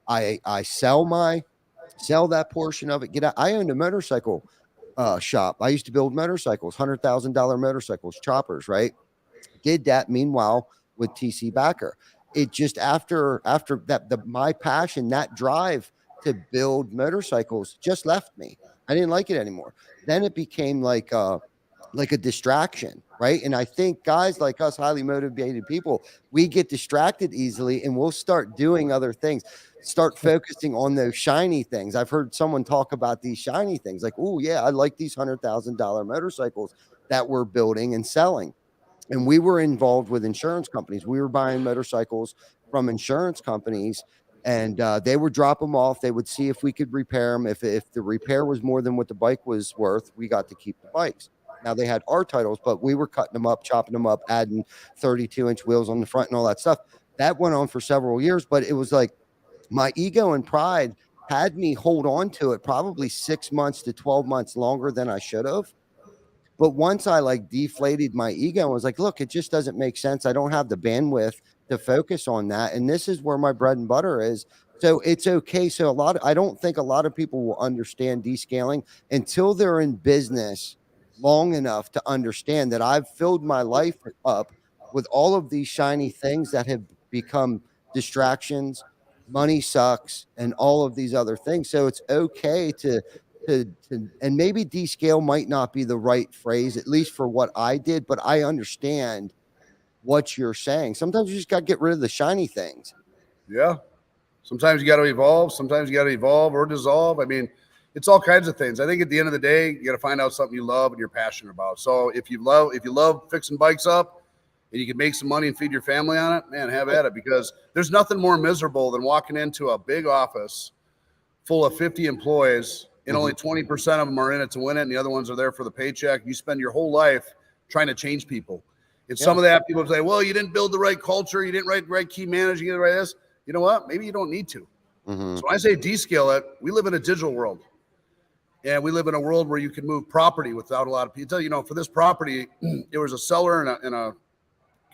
I sell that portion of it? Get out. I owned a motorcycle shop. I used to build motorcycles, $100,000 motorcycles, choppers, right? Did that meanwhile with TC Backer. It just after that, my passion, that drive to build motorcycles just left me. I didn't like it anymore. Then it became like a distraction, right? And I think guys like us, highly motivated people, we get distracted easily and we'll start doing other things, start focusing on those shiny things. I've heard someone talk about these shiny things like, oh yeah, I like these $100,000 motorcycles that we're building and selling. And we were involved with insurance companies. We were buying motorcycles from insurance companies, and they would drop them off. They would see if we could repair them. If the repair was more than what the bike was worth, we got to keep the bikes. Now they had our titles, but we were cutting them up, chopping them up, adding 32-inch wheels on the front and all that stuff. That went on for several years, but it was like my ego and pride had me hold on to it probably 6 months to 12 months longer than I should have. But once I deflated my ego and was like, look, it just doesn't make sense. I don't have the bandwidth to focus on that. And this is where my bread and butter is. So it's okay. So I don't think a lot of people will understand descaling until they're in business long enough to understand that I've filled my life up with all of these shiny things that have become distractions. Money sucks and all of these other things. So it's okay to and maybe descale might not be the right phrase, at least for what I did, but I understand what you're saying. Sometimes you just got to get rid of the shiny things. Yeah. Sometimes you got to evolve. Sometimes you got to evolve or dissolve. I mean, it's all kinds of things. I think at the end of the day, you got to find out something you love and you're passionate about. So if you love fixing bikes up and you can make some money and feed your family on it, man, have at it, because there's nothing more miserable than walking into a big office full of 50 employees and only 20% of them are in it to win it, and the other ones are there for the paycheck. You spend your whole life trying to change people. And some of that, people say, well, you didn't build the right culture. You didn't write the right key manager. You didn't write this. You know what? Maybe you don't need to. So when I say descale it, we live in a digital world. And we live in a world where you can move property without a lot of people. You know, for this property, there was a seller and a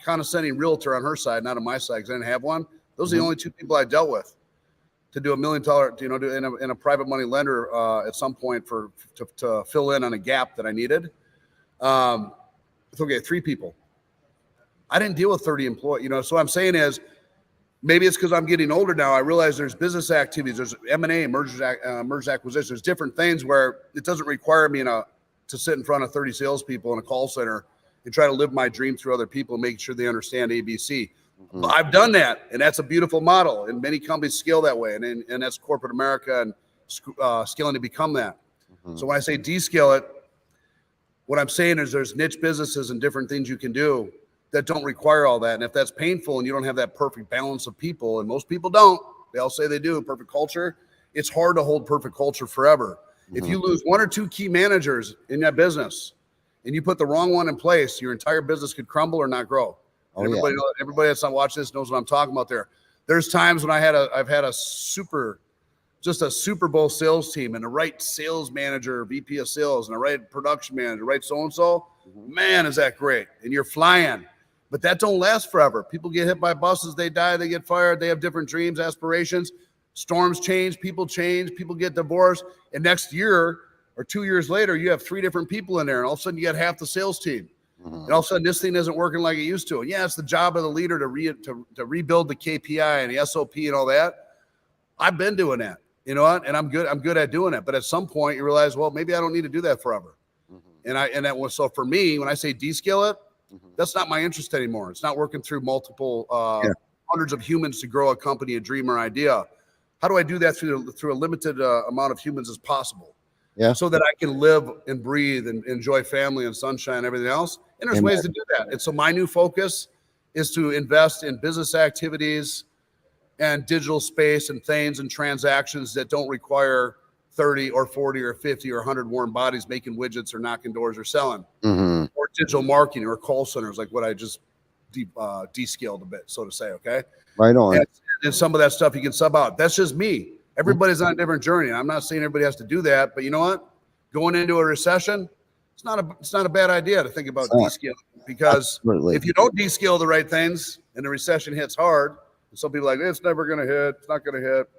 condescending realtor on her side, not on my side, because I didn't have one. Those are the only two people I dealt with to do $1 million, in a private money lender at some point to fill in on a gap that I needed. It's okay, 3 people. I didn't deal with 30 employees. So what I'm saying is, maybe it's because I'm getting older now. I realize there's business activities, there's M&A, mergers, acquisitions, there's different things where it doesn't require me to sit in front of 30 salespeople in a call center and try to live my dream through other people and make sure they understand ABC. But I've done that, and that's a beautiful model, and many companies scale that way, and that's corporate America and scaling to become that. So when I say descale it, what I'm saying is there's niche businesses and different things you can do that don't require all that. And if that's painful and you don't have that perfect balance of people, and most people don't, they all say they do, perfect culture, it's hard to hold perfect culture forever. If you lose one or two key managers in that business and you put the wrong one in place, your entire business could crumble or not grow. Everybody that's not watching this knows what I'm talking about there. There's times when I've had a Super Bowl sales team and the right sales manager, VP of sales, and the right production manager, right so-and-so. Man, is that great. And you're flying. But that don't last forever. People get hit by buses, they die, they get fired, they have different dreams, aspirations. Storms change, people get divorced. And next year or 2 years later, you have 3 different people in there. And all of a sudden you got half the sales team. And all of a sudden this thing isn't working like it used to. And yeah, it's the job of the leader to rebuild the KPI and the SOP and all that. I've been doing that. You know what? And I'm good at doing it. But at some point you realize, well, maybe I don't need to do that forever. So for me, when I say descale it, that's not my interest anymore. It's not working through multiple hundreds of humans to grow a company, a dream, or idea. How do I do that through a limited amount of humans as possible? Yeah. So that I can live and breathe and enjoy family and sunshine and everything else. And there's ways to do that. And so my new focus is to invest in business activities and digital space and things and transactions that don't require 30 or 40 or 50 or 100 warm bodies making widgets or knocking doors or selling, or digital marketing or call centers, like what I just descaled a bit, so to say. Okay. Right on. And some of that stuff you can sub out. That's just me. Everybody's on a different journey. I'm not saying everybody has to do that, but you know what? Going into a recession, it's not a bad idea to think about descaling, because if you don't descale the right things and the recession hits hard, and some people are like, it's never going to hit. It's not going to hit.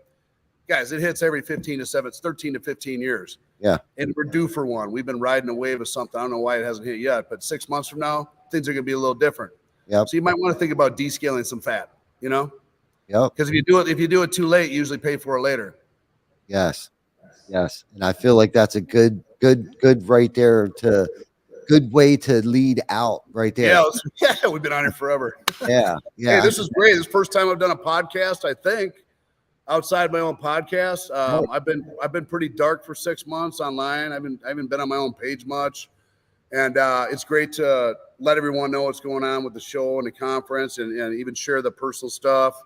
Guys, it hits every 13 to 15 years. Yeah. And we're due for one. We've been riding a wave of something. I don't know why it hasn't hit yet, but 6 months from now, things are going to be a little different. Yeah. So you might want to think about descaling some fat, you know? Yeah. Because if you do it too late, you usually pay for it later. Yes. Yes. And I feel like that's a good right there good way to lead out right there. Yeah, we've been on here forever. Yeah. Hey, this is great. This is the first time I've done a podcast, I think, outside my own podcast. I've been pretty dark for 6 months online. I haven't been on my own page much. And it's great to let everyone know what's going on with the show and the conference, and even share the personal stuff.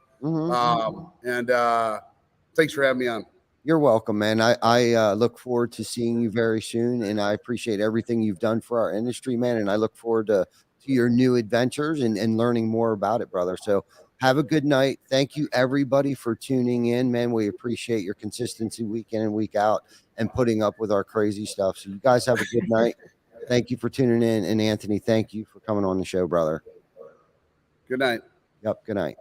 Thanks for having me on. You're welcome, man. I look forward to seeing you very soon, and I appreciate everything you've done for our industry, man. And I look forward to your new adventures and learning more about it, brother. So have a good night. Thank you, everybody, for tuning in, man. We appreciate your consistency week in and week out and putting up with our crazy stuff. So you guys have a good night. Thank you for tuning in. And Anthony, thank you for coming on the show, brother. Good night. Yep. Good night.